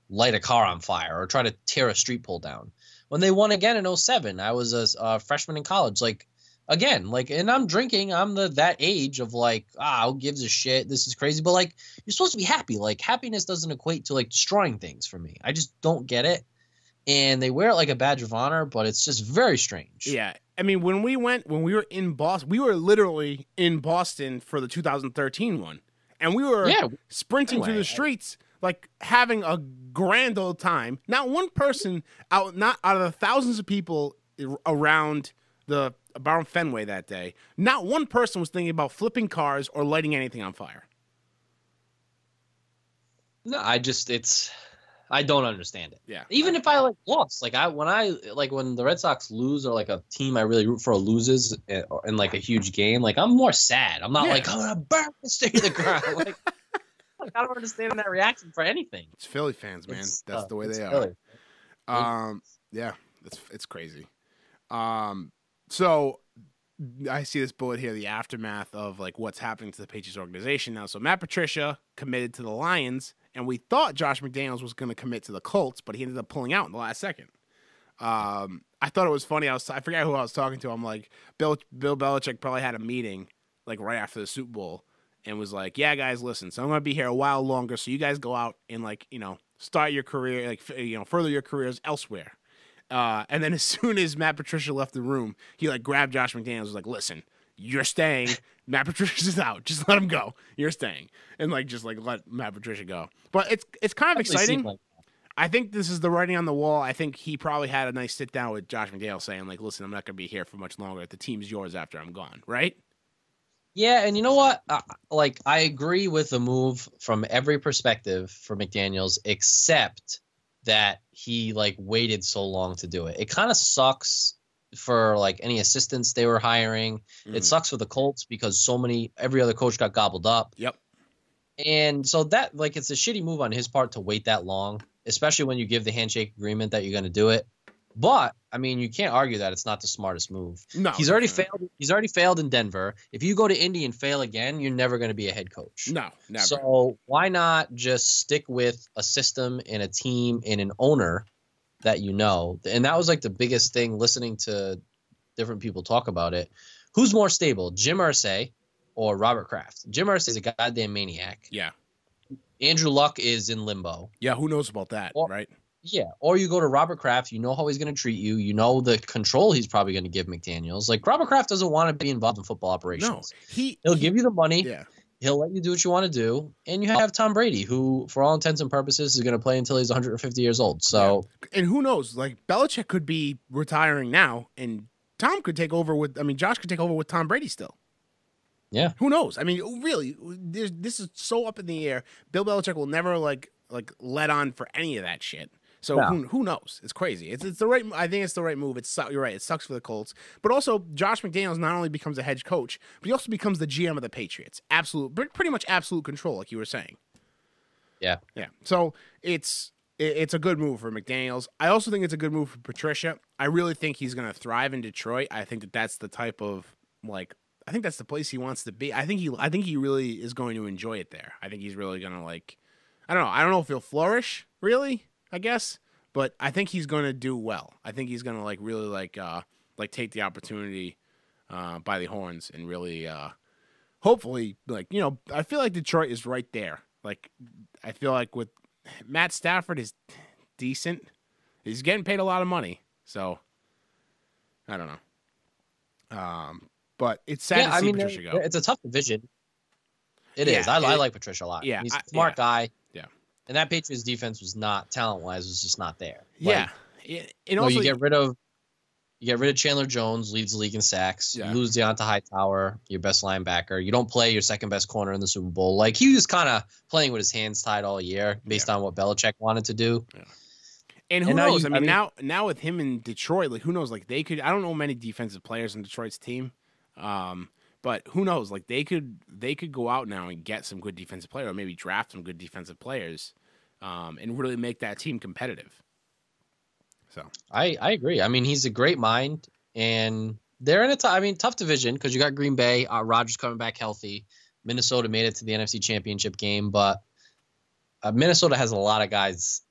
light a car on fire or try to tear a street pole down. When they won again in 07, I was a freshman in college. Like again, like, and I'm drinking. I'm that age of like, who gives a shit? This is crazy. But like, you're supposed to be happy. Like happiness doesn't equate to like destroying things for me. I just don't get it. And they wear it like a badge of honor, but it's just very strange. Yeah. I mean, when we were in Boston, we were literally in Boston for the 2013 one. And we were sprinting through the streets, like having a grand old time. Not one person out of the thousands of people around Fenway that day, not one person was thinking about flipping cars or lighting anything on fire. No, I don't understand it. Yeah. Even if I like lost, like when the Red Sox lose or like a team I really root for loses in like a huge game, like I'm more sad. I'm not like I'm gonna burn this thing to the ground. Like I don't understand that reaction for anything. It's Philly fans, man. That's the way they Philly. are. Yeah, it's crazy. So I see this bullet here, the aftermath of like what's happening to the Patriots organization now. So Matt Patricia committed to the Lions. And we thought Josh McDaniels was going to commit to the Colts, but he ended up pulling out in the last second. I thought it was funny. I forgot who I was talking to. I'm like, Bill Belichick probably had a meeting like right after the Super Bowl and was like, yeah, guys, listen, so I'm going to be here a while longer. So you guys go out and like, start your career, like, further your careers elsewhere. And then as soon as Matt Patricia left the room, he like grabbed Josh McDaniels and was like, listen, you're staying. Matt Patricia's out. Just let him go. You're staying. And like just like let Matt Patricia go. But it's kind of exciting. Like I think this is the writing on the wall. I think he probably had a nice sit down with Josh McDaniels saying like, listen, I'm not going to be here for much longer. The team's yours after I'm gone, right? Yeah, and you know what? Like I agree with the move from every perspective for McDaniels, except that he like waited so long to do it. It kind of sucks for like any assistants they were hiring. It sucks for the Colts because every other coach got gobbled up. Yep. And so that like it's a shitty move on his part to wait that long, especially when you give the handshake agreement that you're going to do it. But I mean, you can't argue that it's not the smartest move. No, he's already failed. He's already failed in Denver. If you go to Indy and fail again, you're never going to be a head coach. No, never. So why not just stick with a system and a team and an owner that and that was like the biggest thing listening to different people talk about it. Who's more stable, Jim Irsay or Robert Kraft? Jim Irsay is a goddamn maniac. Yeah. Andrew Luck is in limbo. Yeah, who knows about that, right? Yeah, or you go to Robert Kraft, you know how he's going to treat you, you know the control he's probably going to give McDaniels. Like Robert Kraft doesn't want to be involved in football operations. No, he'll give you the money. Yeah. He'll let you do what you want to do, and you have Tom Brady, who, for all intents and purposes, is going to play until he's 150 years old. So, and who knows? Like Belichick could be retiring now, and Tom could take over with. I mean, Josh could take over with Tom Brady still. Yeah, who knows? I mean, really, this is so up in the air. Bill Belichick will never like let on for any of that shit. So who knows? It's crazy. It's the right. I think it's the right move. You're right. It sucks for the Colts, but also Josh McDaniels not only becomes a head coach, but he also becomes the GM of the Patriots. Pretty much absolute control, like you were saying. Yeah. So it's a good move for McDaniels. I also think it's a good move for Patricia. I really think he's going to thrive in Detroit. I think that's the type of like. I think that's the place he wants to be. I think he really is going to enjoy it there. I think he's really going to like. I don't know if he'll flourish really. I guess, but I think he's going to do well. I think he's going to like really like take the opportunity by the horns and really hopefully like I feel like Detroit is right there. Like I feel like with Matt Stafford is decent. He's getting paid a lot of money, so I don't know. But it's sad to see Patricia go. It's a tough division. It is. I like Patricia a lot. Yeah, he's a smart guy. Yeah, and that Patriots defense was not talent-wise was just not there. Yeah, and also you get rid of Chandler Jones, leads the league in sacks. Yeah. You lose Deonta Hightower, your best linebacker. You don't play your second best corner in the Super Bowl. Like he was kind of playing with his hands tied all year based on what Belichick wanted to do. Yeah. And who knows? I mean, now with him in Detroit, like who knows? Like they could. I don't know many defensive players in Detroit's team, but who knows? Like they could go out now and get some good defensive players, or maybe draft some good defensive players, and really make that team competitive. So I agree. I mean, he's a great mind, and they're in a tough division because you got Green Bay, Rodgers coming back healthy. Minnesota made it to the NFC Championship game, but Minnesota has a lot of guys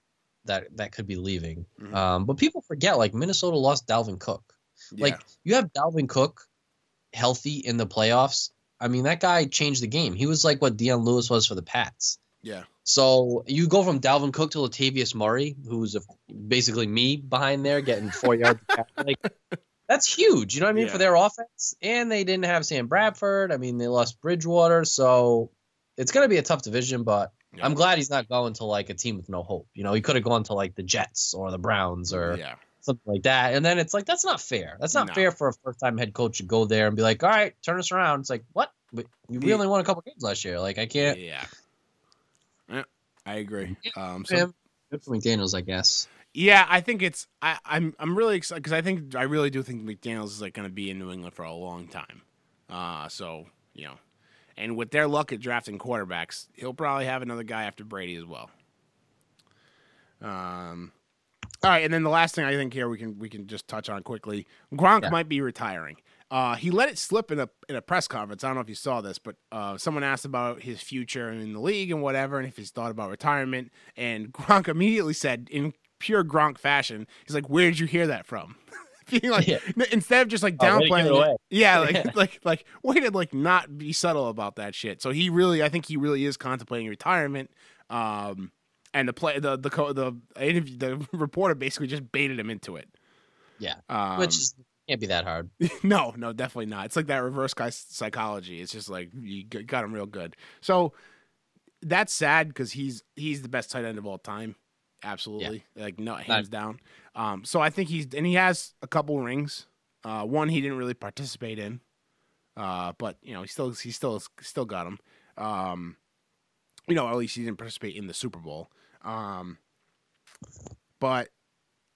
that could be leaving. Mm-hmm. But people forget, like, Minnesota lost Dalvin Cook. Yeah. Like, you have Dalvin Cook healthy in the playoffs. I mean, that guy changed the game. He was like what Deion Lewis was for the Pats. Yeah. So you go from Dalvin Cook to Latavius Murray, who's basically me behind there getting 4 yards. Like, that's huge. You know what I mean? Yeah. For their offense. And they didn't have Sam Bradford. I mean, they lost Bridgewater. So it's going to be a tough division, but yeah. I'm glad he's not going to like a team with no hope. You know, he could have gone to like the Jets or the Browns or something like that. And then it's like, that's not fair. That's not fair for a first-time head coach to go there and be like, all right, turn us around. It's like, what? We only won a couple games last year. Like, I can't. Yeah, I agree. Good for McDaniels, I guess. Yeah, I think it's. I'm really excited because I really do think McDaniels is like going to be in New England for a long time. So you know. And with their luck at drafting quarterbacks, he'll probably have another guy after Brady as well. All right, and then the last thing I think here we can just touch on quickly. Gronk might be retiring. He let it slip in a press conference. I don't know if you saw this, but someone asked about his future in the league and whatever, and if he's thought about retirement. And Gronk immediately said, in pure Gronk fashion, he's like, "Where did you hear that from?" Being like, instead of just like downplaying it, like way to like not be subtle about that shit. So I think he really is contemplating retirement. And the reporter basically just baited him into it. Yeah, which can't be that hard. No, definitely not. It's like that reverse psychology. It's just like you got him real good. So that's sad because he's the best tight end of all time. Absolutely, like no hands down. So I think he has a couple rings. One he didn't really participate in, but you know he still got him. You know, at least he didn't participate in the Super Bowl. But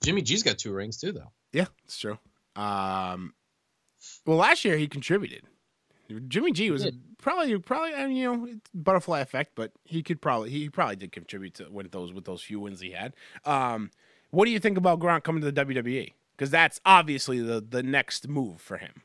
Jimmy G's got 2 rings too, though. Yeah, it's true. Well, last year he contributed. Jimmy G was probably you know, butterfly effect, but he probably did contribute to with those few wins he had. What do you think about Gronk coming to the WWE? Because that's obviously the next move for him.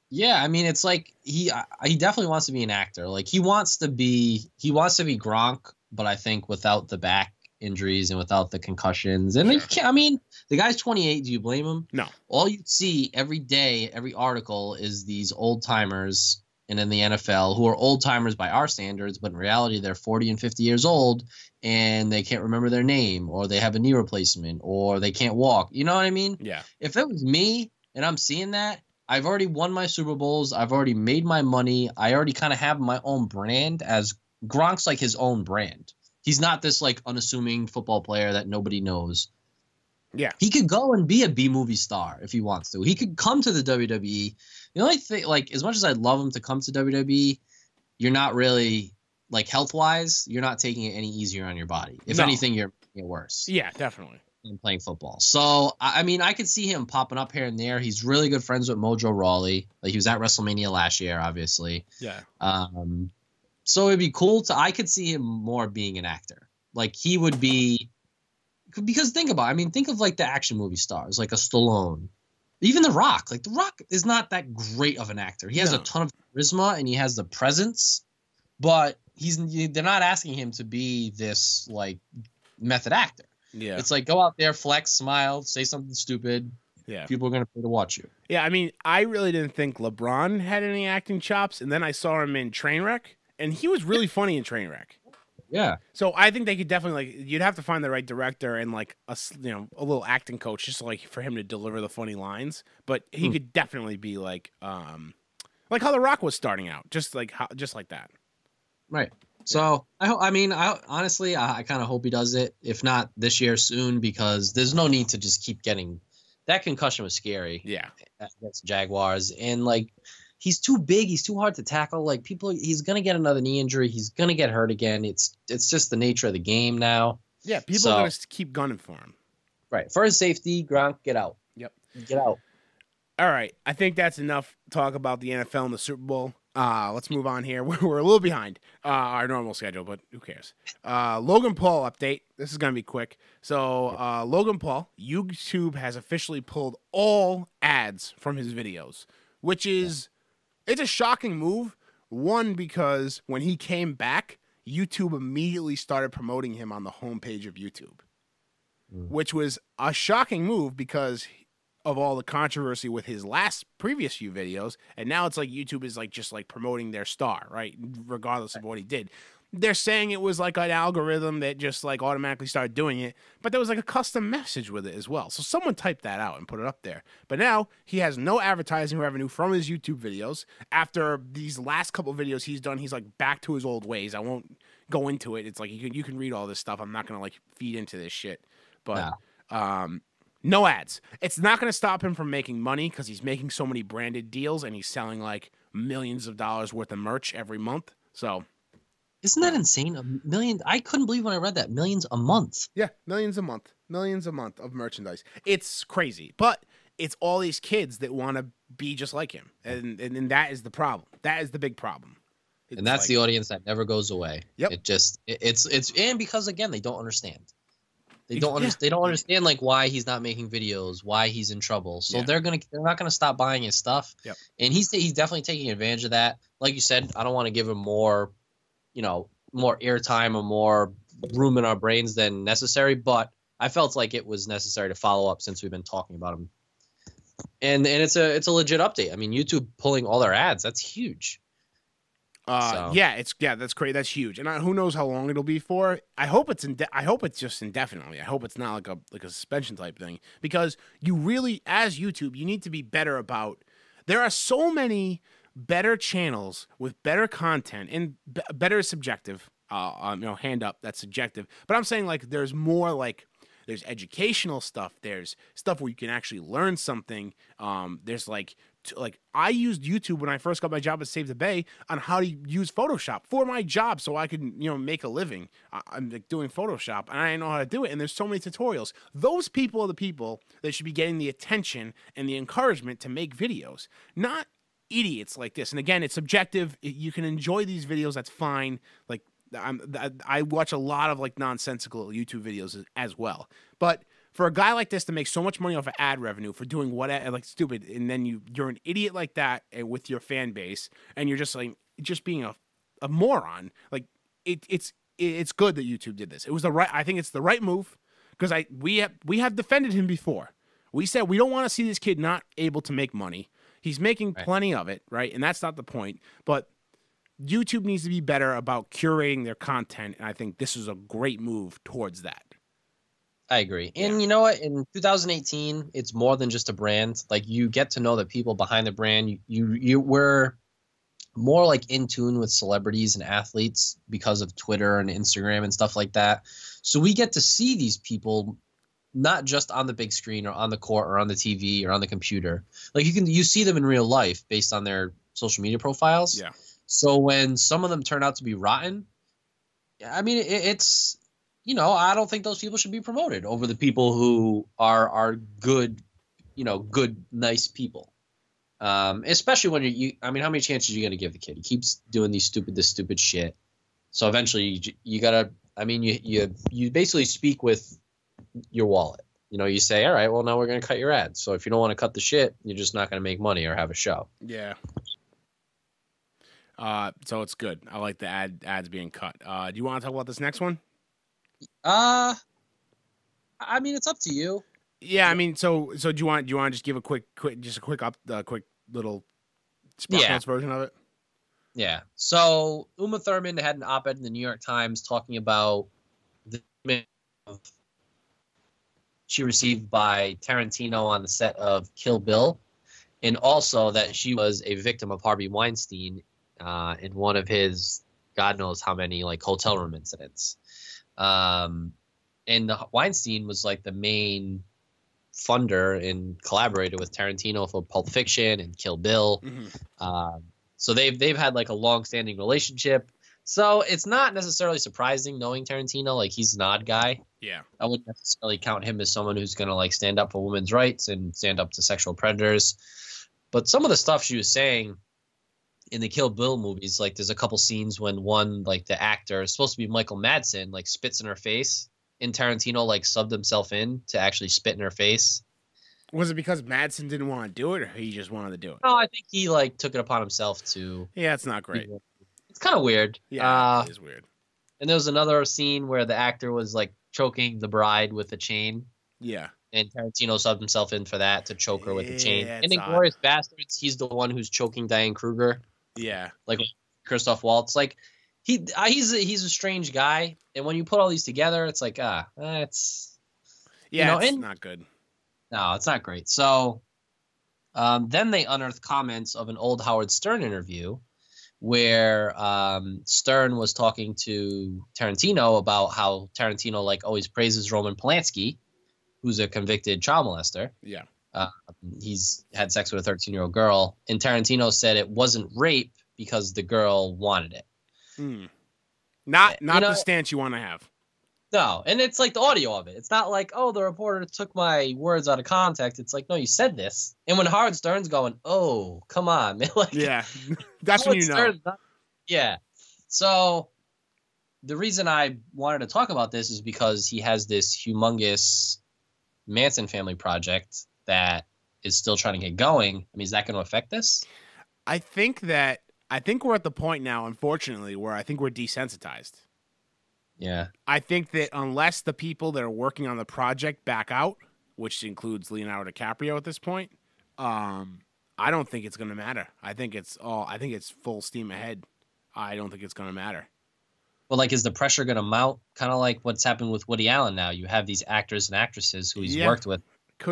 Yeah, I mean, it's like he definitely wants to be an actor. Like he wants to be Gronk, but I think without the back injuries and without the concussions. And I mean, the guy's 28. Do you blame him? No. All you see every day, every article is these old timers and in the NFL who are old timers by our standards, but in reality they're 40 and 50 years old and they can't remember their name, or they have a knee replacement, or they can't walk. You know what I mean? Yeah. If it was me and I'm seeing that, I've already won my Super Bowls. I've already made my money. I already kind of have my own brand, as Gronk's like his own brand. He's not this like unassuming football player that nobody knows. Yeah. He could go and be a B-movie star if he wants to. He could come to the WWE. The only thing, like, as much as I'd love him to come to WWE, you're not really, like, health-wise, you're not taking it any easier on your body. If anything, you're making it worse. Yeah, definitely. Than playing football. So, I mean, I could see him popping up here and there. He's really good friends with Mojo Rawley. Like, he was at WrestleMania last year, obviously. Yeah. So it'd be cool I could see him more being an actor. Like, he would be, because think of like the action movie stars, like a Stallone, even The Rock. Like, The Rock is not that great of an actor. He has a ton of charisma and he has the presence, but they're not asking him to be this like method actor. Yeah. It's like, go out there, flex, smile, say something stupid. Yeah. People are going to pay to watch you. Yeah. I mean, I really didn't think LeBron had any acting chops, and then I saw him in Trainwreck. And he was really funny in Trainwreck. Yeah. So I think they could definitely like you'd have to find the right director and like a little acting coach just like for him to deliver the funny lines. But he could definitely be like how The Rock was starting out, just like that. Right. So I honestly I kind of hope he does it. If not this year, soon, because there's no need to just keep getting that concussion was scary. Yeah. Against Jaguars, and like he's too big, he's too hard to tackle. Like he's gonna get another knee injury. He's gonna get hurt again. It's just the nature of the game now. Yeah, people are gonna keep gunning for him. Right. For his safety, Gronk, get out. Yep. Get out. All right. I think that's enough talk about the NFL and the Super Bowl. Let's move on here. We're a little behind our normal schedule, but who cares? Logan Paul update. This is going to be quick. So Logan Paul, YouTube has officially pulled all ads from his videos, which is it's a shocking move. One, because when he came back, YouTube immediately started promoting him on the homepage of YouTube, which was a shocking move because of all the controversy with his previous few videos, and now it's like YouTube is like just like promoting their star, right? Regardless of what he did. They're saying it was like an algorithm that just like automatically started doing it, but there was like a custom message with it as well. So someone typed that out and put it up there. But now he has no advertising revenue from his YouTube videos. After these last couple of videos he's done, he's like back to his old ways. I won't go into it. It's like you can read all this stuff. I'm not gonna like feed into this shit. But no ads. It's not going to stop him from making money because he's making so many branded deals and he's selling like millions of dollars worth of merch every month. So, isn't that insane? $1 million. I couldn't believe when I read that. Millions a month. Yeah, millions a month of merchandise. It's crazy, but it's all these kids that want to be just like him, and that is the problem. That is the big problem. It's and that's the audience that never goes away. Yep. It's and because again they don't understand. They don't understand like why he's not making videos, why he's in trouble. So they're not gonna stop buying his stuff. Yep. And he's definitely taking advantage of that. Like you said, I don't want to give him more airtime or more room in our brains than necessary, but I felt like it was necessary to follow up since we've been talking about him. And it's a legit update. I mean, YouTube pulling all their ads, that's huge. That's great. That's huge. And who knows how long it'll be for? I hope it's just indefinitely. I hope it's not like a suspension type thing, because you really, as YouTube, you need to be better about. There are so many better channels with better content, and better is subjective. Hand up, that's subjective. But I'm saying like there's more like. There's educational stuff. There's stuff where you can actually learn something. There's like I used YouTube when I first got my job at Save the Bay on how to use Photoshop for my job so I could, make a living. I'm like doing Photoshop and I didn't know how to do it. And there's so many tutorials. Those people are the people that should be getting the attention and the encouragement to make videos, not idiots like this. And again, it's subjective. You can enjoy these videos. That's fine. Like, I watch a lot of like nonsensical YouTube videos as well, but for a guy like this to make so much money off of ad revenue for doing what like stupid, and then you're an idiot like that with your fan base, and you're just being a moron. Like it's good that YouTube did this. It was I think it's the right move, because we have defended him before. We said we don't want to see this kid not able to make money. He's making plenty of it, right? And that's not the point, but YouTube needs to be better about curating their content, and I think this is a great move towards that. I agree. And you know what? In 2018, it's more than just a brand. Like, you get to know the people behind the brand. You were more like in tune with celebrities and athletes because of Twitter and Instagram and stuff like that. So we get to see these people not just on the big screen or on the court or on the TV or on the computer. Like, you see them in real life based on their social media profiles. Yeah. So when some of them turn out to be rotten, I mean, it's, I don't think those people should be promoted over the people who are good, good, nice people. Especially when I mean, how many chances are you going to give the kid? He keeps doing this stupid shit. So eventually you gotta, I mean, you basically speak with your wallet. You say, all right, well, now we're going to cut your ads. So if you don't want to cut the shit, you're just not going to make money or have a show. Yeah. So it's good. I like the ads being cut. Do you want to talk about this next one? I mean, it's up to you. Yeah, I mean, so do you want to just give a quick little Spark Notes version of it? Yeah. So Uma Thurman had an op-ed in the New York Times talking about the treatment she received by Tarantino on the set of Kill Bill, and also that she was a victim of Harvey Weinstein in one of his God knows how many like hotel room incidents. And Weinstein was like the main funder and collaborated with Tarantino for Pulp Fiction and Kill Bill. So they've had like a long-standing relationship. So it's not necessarily surprising knowing Tarantino. Like, he's an odd guy. Yeah. I wouldn't necessarily count him as someone who's going to like stand up for women's rights and stand up to sexual predators. But some of the stuff she was saying in the Kill Bill movies, like there's a couple scenes when one, like the actor is supposed to be Michael Madsen, like spits in her face, and Tarantino like subbed himself in to actually spit in her face. Was it because Madsen didn't want to do it, or he just wanted to do it? No, I think he like took it upon himself to. Yeah, it's not great. It's kind of weird. Yeah, it is weird. And there was another scene where the actor was like choking the bride with a chain. Yeah. And Tarantino subbed himself in for that, to choke her with the chain. Yeah, And in Glorious Bastards, he's the one who's choking Diane Kruger. Yeah. Like Christoph Waltz. Like he's a strange guy. And when you put all these together, it's like, it's it's not good. No, it's not great. So then they unearthed comments of an old Howard Stern interview where Stern was talking to Tarantino about how Tarantino like always praises Roman Polanski, who's a convicted child molester. Yeah. He's had sex with a 13-year-old girl, and Tarantino said it wasn't rape because the girl wanted it. Not the stance you want to have. No, and it's like the audio of it. It's not like, oh, the reporter took my words out of context. It's like, no, you said this. And when Howard Stern's going, oh, come on, man. Like, yeah, that's when you know. Yeah. So the reason I wanted to talk about this is because he has this humongous Manson family project that is still trying to get going. I mean, is that going to affect this? I think we're at the point now, unfortunately, where I think we're desensitized. Yeah. I think that unless the people that are working on the project back out, which includes Leonardo DiCaprio at this point, I don't think it's going to matter. I think it's full steam ahead. I don't think it's going to matter. Well, like, is the pressure going to mount? Kind of like what's happened with Woody Allen now. You have these actors and actresses who he's worked with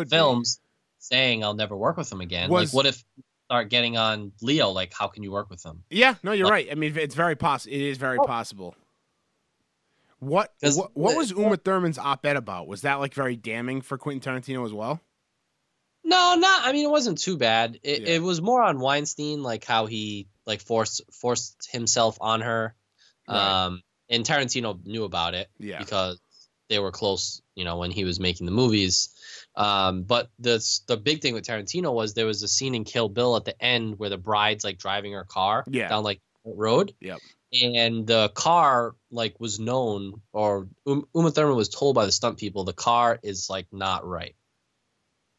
films saying, I'll never work with them again. Like, what if you start getting on Leo? Like, how can you work with them? Yeah, no, you're right. I mean, it's very possible. It is very possible. What was Uma Thurman's op-ed about? Was that like very damning for Quentin Tarantino as well? No, I mean, it wasn't too bad. It was more on Weinstein, like how he like forced himself on her. Right. And Tarantino knew about it because they were close, when he was making the movies. But the big thing with Tarantino was there was a scene in Kill Bill at the end where the bride's like driving her car down like the road. Yep. And the car like was known, or Uma Thurman was told by the stunt people, the car is like not right.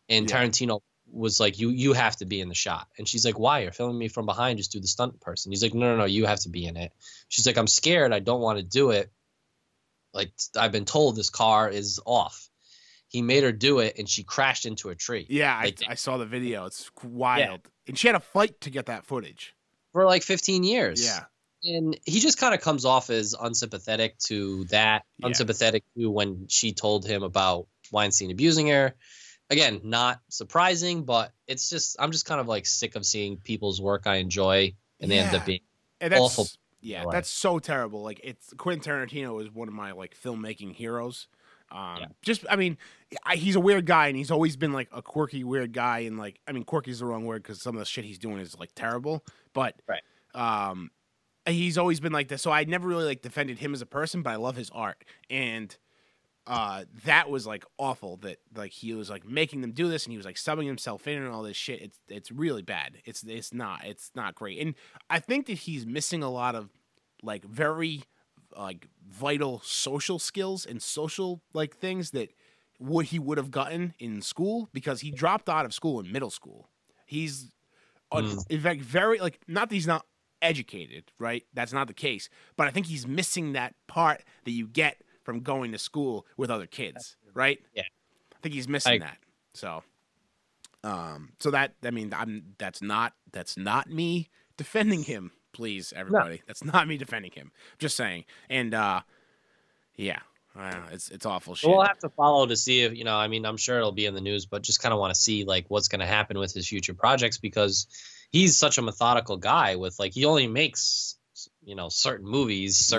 And Tarantino was like, you have to be in the shot. And she's like, why? You're filming me from behind. Just do the stunt person. He's like, no, you have to be in it. She's like, I'm scared. I don't want to do it. Like, I've been told this car is off. He made her do it, and she crashed into a tree. Yeah, like, I saw the video. It's wild. Yeah. And she had a fight to get that footage. For like 15 years. Yeah. And he just kind of comes off as unsympathetic to that, unsympathetic to when she told him about Weinstein abusing her. Again, not surprising, but it's just, I'm just kind of like sick of seeing people's work I enjoy, and they end up being awful. Yeah, that's so terrible. Like, it's Quentin Tarantino is one of my like filmmaking heroes. Just, I mean, he's a weird guy, and he's always been like a quirky, weird guy, and like, I mean, quirky is the wrong word because some of the shit he's doing is like terrible, but he's always been like this. So I never really like defended him as a person, but I love his art, and that was like awful that like he was like making them do this, and he was like subbing himself in and all this shit. It's really bad. It's not great, and I think that he's missing a lot of like very like vital social skills and social like things that he would have gotten in school, because he dropped out of school in middle school. He's in fact very like, not that he's not educated, right? That's not the case, but I think he's missing that part that you get from going to school with other kids, right? Yeah, I think he's missing that. So, so that, I mean, that's not me defending him. Please, everybody. That's not me defending him. Just saying. And yeah, it's awful shit. We'll have to follow to see if, I mean, I'm sure it'll be in the news, but just kind of want to see like what's going to happen with his future projects, because he's such a methodical guy with like, he only makes, certain movies,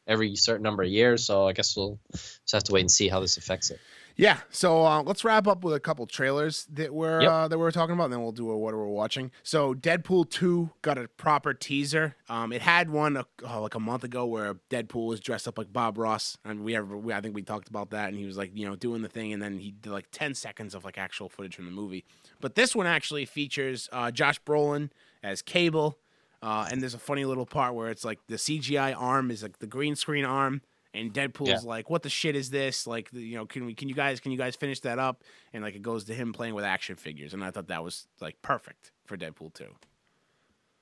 every certain number of years. So I guess we'll just have to wait and see how this affects it. Yeah, so let's wrap up with a couple trailers that we're talking about, and then we'll do what we're watching. So Deadpool 2 got a proper teaser. It had one like a month ago where Deadpool was dressed up like Bob Ross, and I think we talked about that, and he was like doing the thing, and then he did like 10 seconds of like actual footage from the movie. But this one actually features Josh Brolin as Cable, and there's a funny little part where it's like the CGI arm is like the green screen arm. And Deadpool's like, "What the shit is this? Like, can you guys finish that up?" And like, it goes to him playing with action figures, and I thought that was like perfect for Deadpool 2.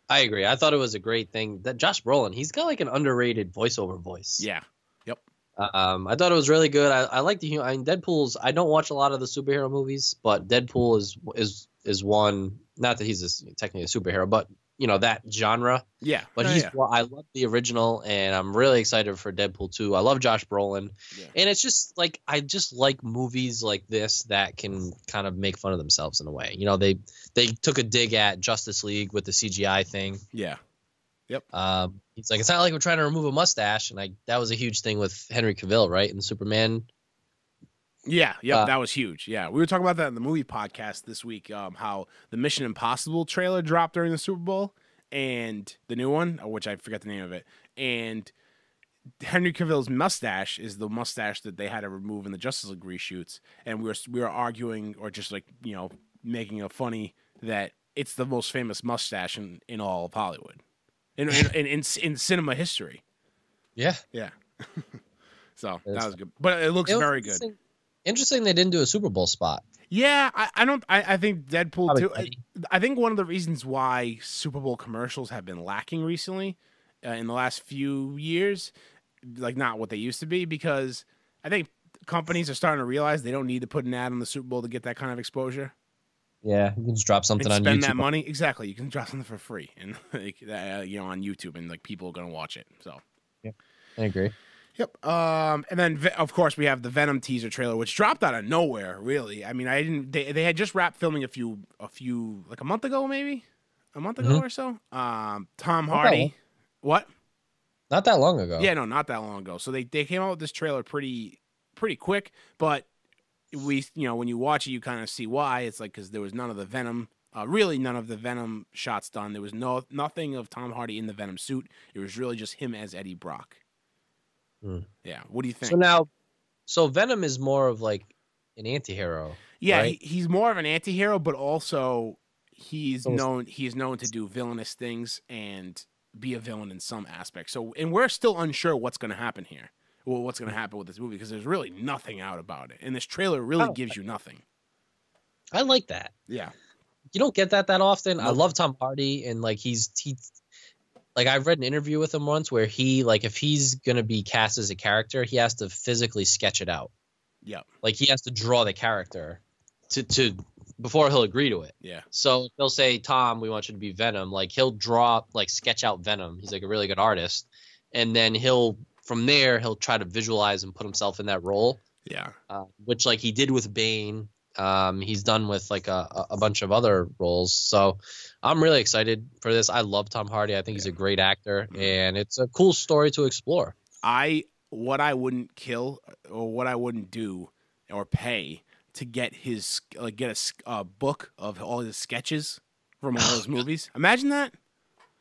I agree. I thought it was a great thing that Josh Brolin, he's got like an underrated voiceover voice. Yeah. Yep. I thought it was really good. I like the humor. I mean, Deadpool's. I don't watch a lot of the superhero movies, but Deadpool is one. Not that he's technically a superhero, but that genre. Yeah. But I love the original, and I'm really excited for Deadpool 2. I love Josh Brolin. Yeah. And it's just like, I just like movies like this that can kind of make fun of themselves in a way. They took a dig at Justice League with the CGI thing. Yeah. Yep. It's like, it's not like we're trying to remove a mustache, and that was a huge thing with Henry Cavill, right? In Superman. Yeah, yep, that was huge. Yeah, we were talking about that in the movie podcast this week. How the Mission Impossible trailer dropped during the Super Bowl, and the new one, which I forget the name of it, and Henry Cavill's mustache is the mustache that they had to remove in the Justice League reshoots, and we were arguing, or just like making a funny that it's the most famous mustache in all of Hollywood, in cinema history. Yeah, yeah. So that was good, but it looks very good. Interesting they didn't do a Super Bowl spot. Yeah, I think Deadpool too. I think one of the reasons why Super Bowl commercials have been lacking recently, in the last few years, like not what they used to be, because I think companies are starting to realize they don't need to put an ad on the Super Bowl to get that kind of exposure. Yeah, you can just drop something on YouTube. Spend that money. Exactly. You can drop something for free and like, on YouTube, and like people are going to watch it. So yeah, I agree. Yep. And then of course we have the Venom teaser trailer, which dropped out of nowhere. Really, I mean, they had just wrapped filming a few like a month ago or so. Tom Hardy. What? Not that long ago. Yeah, no, not that long ago. So they came out with this trailer pretty quick, but when you watch it, you kind of see why. It's like because there was none of the Venom. Really, none of the Venom shots done. There was nothing of Tom Hardy in the Venom suit. It was really just him as Eddie Brock. Yeah, what do you think? So Venom is more of like an anti-hero. Yeah, right? he's more of an anti-hero, but also he's known to do villainous things and be a villain in some aspects. So, and we're still unsure what's going to happen here. Well, what's going to happen with this movie, because there's really nothing out about it, and this trailer really gives you nothing. I like that. Yeah, you don't get that often. Nope. I love Tom Hardy, and like he. Like, I've read an interview with him once where he, like, if he's going to be cast as a character, he has to physically sketch it out. Yeah. Like, he has to draw the character to before he'll agree to it. Yeah. So they'll say, Tom, we want you to be Venom. Like, he'll sketch out Venom. He's like a really good artist. And then from there, he'll try to visualize and put himself in that role. Yeah. Which, like, he did with Bane. He's done with like a bunch of other roles. So I'm really excited for this. I love Tom Hardy. I think he's a great actor, and it's a cool story to explore. What I wouldn't kill, or what I wouldn't do or pay to get a book of all his sketches from all his movies. Imagine that.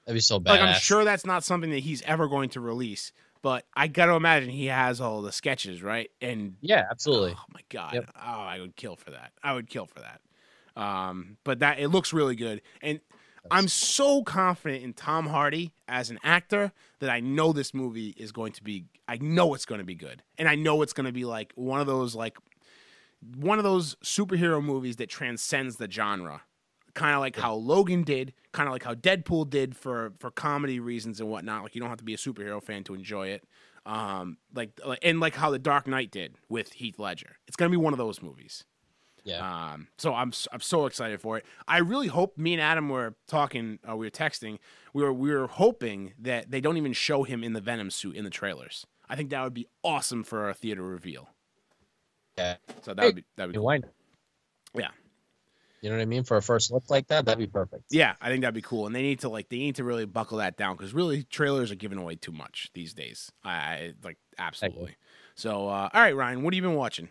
That'd be so badass. Like, I'm sure that's not something that he's ever going to release, but I got to imagine he has all the sketches, right? And yeah, absolutely. Oh my God. Yep. Oh, I would kill for that. But that it looks really good. And I'm so confident in Tom Hardy as an actor that I know this movie is going to be, I know it's going to be good. And I know it's going to be like one of those superhero movies that transcends the genre. Kind of like how Logan did, kind of like how Deadpool did for comedy reasons and whatnot. Like, you don't have to be a superhero fan to enjoy it. And like how The Dark Knight did with Heath Ledger. It's going to be one of those movies. Yeah. So I'm so excited for it. I really hope, me and Adam were talking, we were texting, we were hoping that they don't even show him in the Venom suit in the trailers. I think that would be awesome for a theater reveal. Yeah. So that'd be cool. Why not? Yeah. You know what I mean? For a first look like that, that'd be perfect. Yeah, I think that'd be cool. And they need to really buckle that down, because really trailers are giving away too much these days. I like, absolutely. So all right, Ryan, what have you been watching?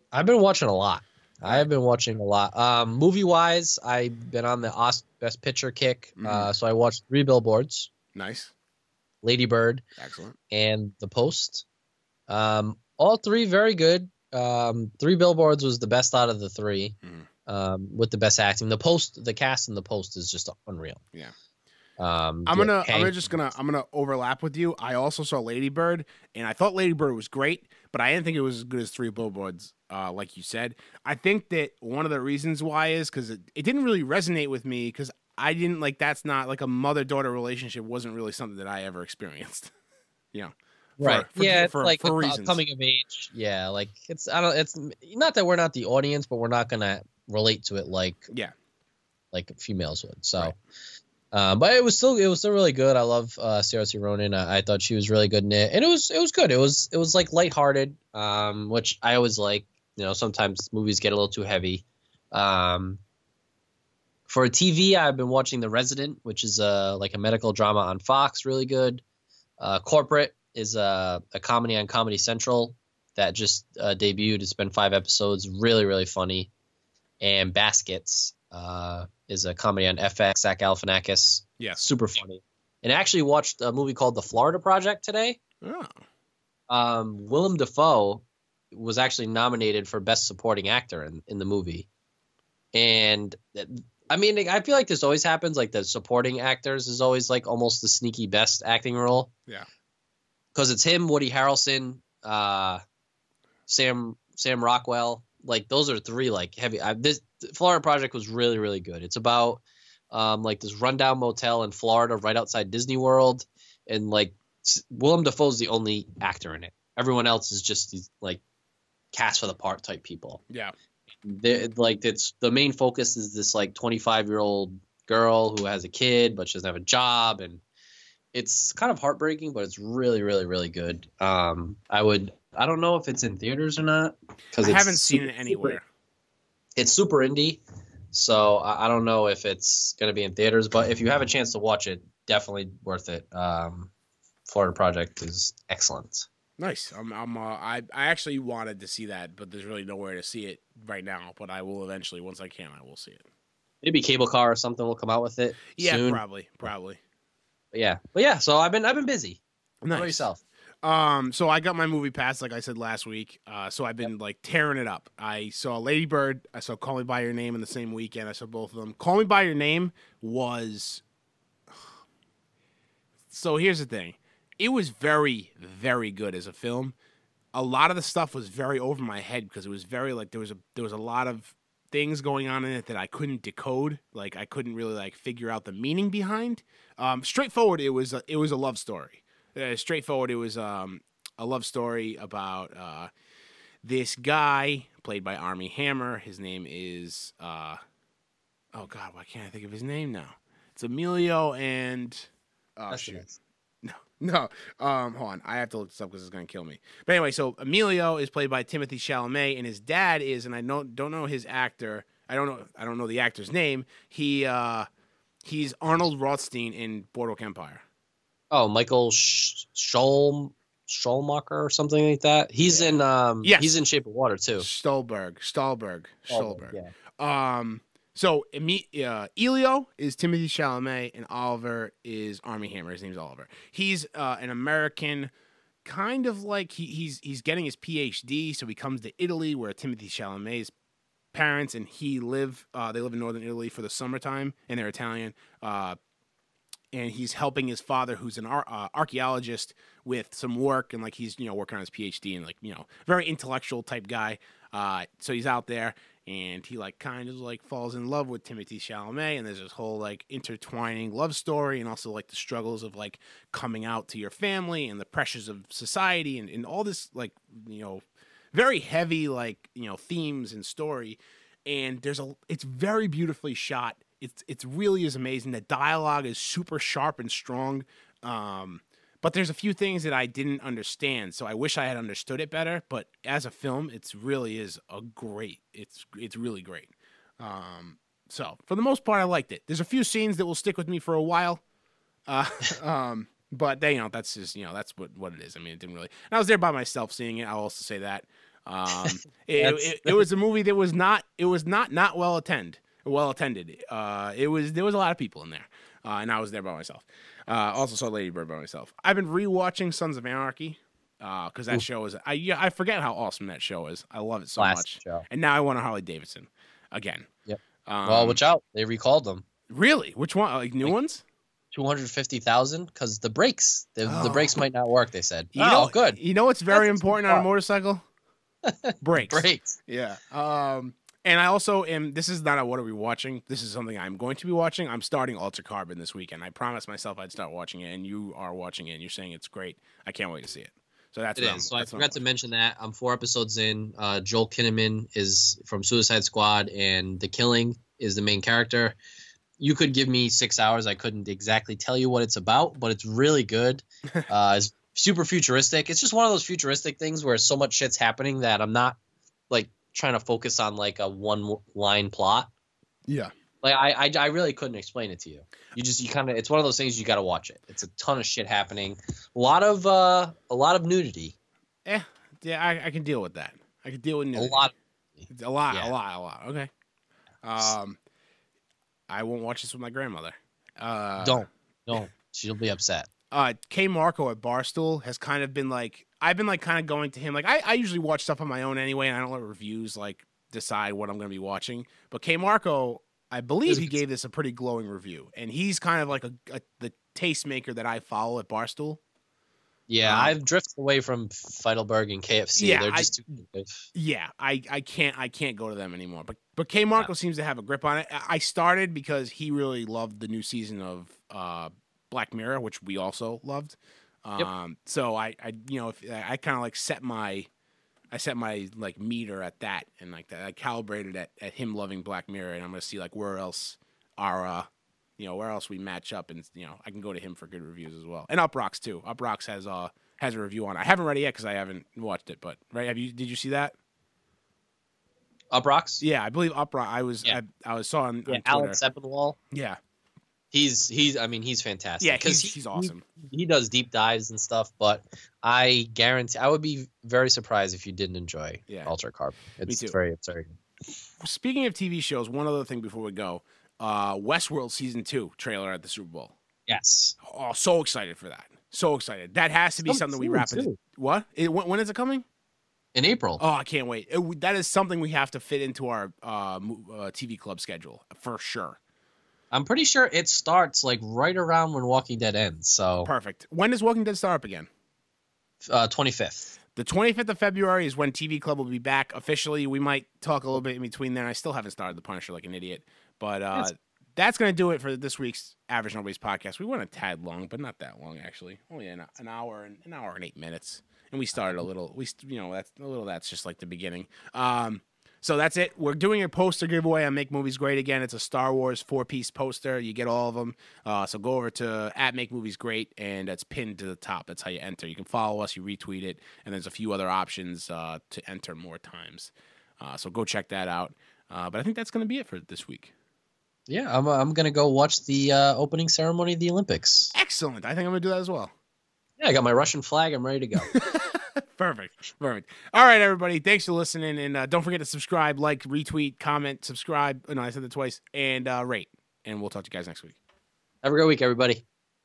I've been watching a lot. I have been watching a lot. Movie wise, I've been on the Best Picture kick. So I watched 3 Billboards. Nice. Lady Bird. Excellent. And The Post. All 3 very good. 3 Billboards was the best out of the 3. With the best acting. The cast in The Post is just unreal. Yeah. I'm gonna overlap with you. I also saw Lady Bird, and I thought Lady Bird was great, but I didn't think it was as good as 3 Billboards, like you said. I think that one of the reasons why is because it didn't really resonate with me, because I didn't like, that's not like a mother-daughter relationship wasn't really something that I ever experienced. You know. Right. For like for reasons. coming of age. Yeah, like it's not that we're not the audience, but we're not gonna relate to it like females would. So. Right. But it was still really good. I love Saoirse Ronan. I thought she was really good in it, and it was good. It was like lighthearted, which I always like. You know, sometimes movies get a little too heavy. For a TV, I've been watching The Resident, which is like a medical drama on Fox, really good. Corporate is a comedy on Comedy Central that just debuted. It's been 5 episodes, really really funny. And Baskets is a comedy on FX, Zach Galifianakis. Yeah. Super funny. And I actually watched a movie called The Florida Project today. Oh. Willem Dafoe was actually nominated for Best Supporting Actor in the movie. And I mean, I feel like this always happens. Like the supporting actors is always like almost the sneaky best acting role. Yeah. Because it's him, Woody Harrelson, Sam Rockwell. Like those are 3 like heavy. This Florida Project was really really good. It's about like this rundown motel in Florida right outside Disney World, and like Willem Dafoe's the only actor in it. Everyone else is just these like cast for the part type people. Yeah. It's the main focus is this like 25-year-old girl who has a kid but she doesn't have a job, and it's kind of heartbreaking, but it's really really really good. I don't know if it's in theaters or not, because I haven't seen it anywhere. It's super indie, so I don't know if it's going to be in theaters. But if you have a chance to watch it, definitely worth it. Florida Project is excellent. Nice. I actually wanted to see that, but there's really nowhere to see it right now. But I will eventually, once I can, I will see it. Maybe Cable Car or something will come out with it. Yeah, soon. probably. But yeah. So I've been busy. Nice. How about yourself? So I got my movie pass, like I said last week. So I've been like tearing it up. I saw Lady Bird. I saw Call Me by Your Name in the same weekend. I saw both of them. Call Me by Your Name was. So here's the thing. It was very, very good as a film. A lot of the stuff was very over my head, because it was very like there was a lot of things going on in it that I couldn't decode. Like I couldn't really like figure out the meaning behind. Straightforward, it was a love story. Straightforward, it was a love story about this guy played by Armie Hammer. His name is oh God, why can't I think of his name now? It's Emilio and shoot. No. Hold on. I have to look this up because it's gonna kill me. But anyway, so Emilio is played by Timothée Chalamet, and his dad is, and I don't know his actor. I don't know the actor's name. He's Arnold Rothstein in Boardwalk Empire. Oh, Michael Schumacher or something like that. He's in yes. He's in Shape of Water too. Stolberg. Yeah. So Elio is Timothée Chalamet, and Oliver is Armie Hammer. His name's Oliver. He's an American, kind of like he's getting his PhD, so he comes to Italy, where Timothée Chalamet's parents and he live. They live in northern Italy for the summertime, and they're Italian. And he's helping his father, who's an archaeologist, with some work, and like he's working on his PhD, and like very intellectual type guy. So he's out there, and he like kind of like falls in love with Timothée Chalamet, and there's this whole like intertwining love story, and also like the struggles of like coming out to your family and the pressures of society, and all this like very heavy, like, themes and story. And it's very beautifully shot. It's really is amazing. The dialogue is super sharp and strong. But there's a few things that I didn't understand, so I wish I had understood it better. But as a film, it's really great. So for the most part, I liked it. There's a few scenes that will stick with me for a while. But that's just, that's what it is. I mean, it didn't really. And I was there by myself seeing it. I'll also say that. It was a movie that was not well attended. There was a lot of people in there, and I was there by myself. Also saw Lady Bird by myself. I've been rewatching Sons of Anarchy because that show is. I forget how awesome that show is. I love it so much. Show. And now I want a Harley Davidson again. Yep. Well, watch out! They recalled them. Really? Which one? Like new ones? 250,000 because the brakes. The brakes might not work. They said. Good. You know what's very important on a motorcycle? Brakes. Brakes. Yeah. And I also am. This is not a what are we watching. This is something I'm going to be watching. I'm starting Altered Carbon this weekend. I promised myself I'd start watching it, and you are watching it. And you're saying it's great. I can't wait to see it. So that's it. So I forgot to mention that I'm 4 episodes in. Joel Kinnaman is from Suicide Squad, and The Killing is the main character. You could give me 6 hours. I couldn't exactly tell you what it's about, but it's really good. It's super futuristic. It's just one of those futuristic things where so much shit's happening that I'm not like trying to focus on like a one line plot. Yeah. Like I really couldn't explain it to you. You kind of, it's one of those things you got to watch it. It's a ton of shit happening. A lot of nudity. Yeah, I can deal with that. I can deal with nudity. A lot. Okay. I won't watch this with my grandmother. Don't. She'll be upset. K. Marco at Barstool has kind of been like, I've been like kind of going to him. Like I usually watch stuff on my own anyway, and I don't let reviews like decide what I'm going to be watching. But K. Marco, I believe he gave this a pretty glowing review, and he's kind of like the tastemaker that I follow at Barstool. Yeah, I've drifted away from Feidelberg and KFC. Yeah, they're just too good. Yeah, I can't go to them anymore. But K. Marco seems to have a grip on it. I started because he really loved the new season of Black Mirror, which we also loved. So I kind of like set my like meter at that, and like that I calibrated at him loving Black Mirror, and I'm gonna see like where else where else we match up, and I can go to him for good reviews as well. And Uprocks too. Uprocks has a review on it. I haven't read it yet because I haven't watched it, but right, did you see that? Uprocks? Yeah, I believe Uprock. I saw on Twitter. Alex Sepinwall. Yeah. He's fantastic. Yeah, he's awesome. He does deep dives and stuff, but I guarantee I would be very surprised if you didn't enjoy Altered Carbon. It's Me too. very good. Speaking of TV shows, one other thing before we go. Westworld Season 2 trailer at the Super Bowl. Yes. Oh, so excited for that. So excited. That has to be something we wrap it. What? When is it coming? In April. Oh, I can't wait. That is something we have to fit into our TV club schedule for sure. I'm pretty sure it starts like right around when Walking Dead ends. So perfect. When does Walking Dead start up again? 25th. The 25th of February is when TV Club will be back officially. We might talk a little bit in between there. I still haven't started The Punisher like an idiot. But that's going to do it for this week's Average Nobody's podcast. We went a tad long, but not that long, actually. Only an hour and 8 minutes. And we started a little. That's just like the beginning. So that's it. We're doing a poster giveaway on Make Movies Great again. It's a Star Wars 4-piece poster. You get all of them. So go over to @MakeMoviesGreat, and that's pinned to the top. That's how you enter. You can follow us. You retweet it, and there's a few other options to enter more times. So go check that out. But I think that's going to be it for this week. Yeah, I'm going to go watch the opening ceremony of the Olympics. Excellent. I think I'm going to do that as well. Yeah, I got my Russian flag. I'm ready to go. Perfect. All right, everybody. Thanks for listening. And don't forget to subscribe, like, retweet, comment, subscribe. No, I said that twice. And rate. And we'll talk to you guys next week. Have a great week, everybody.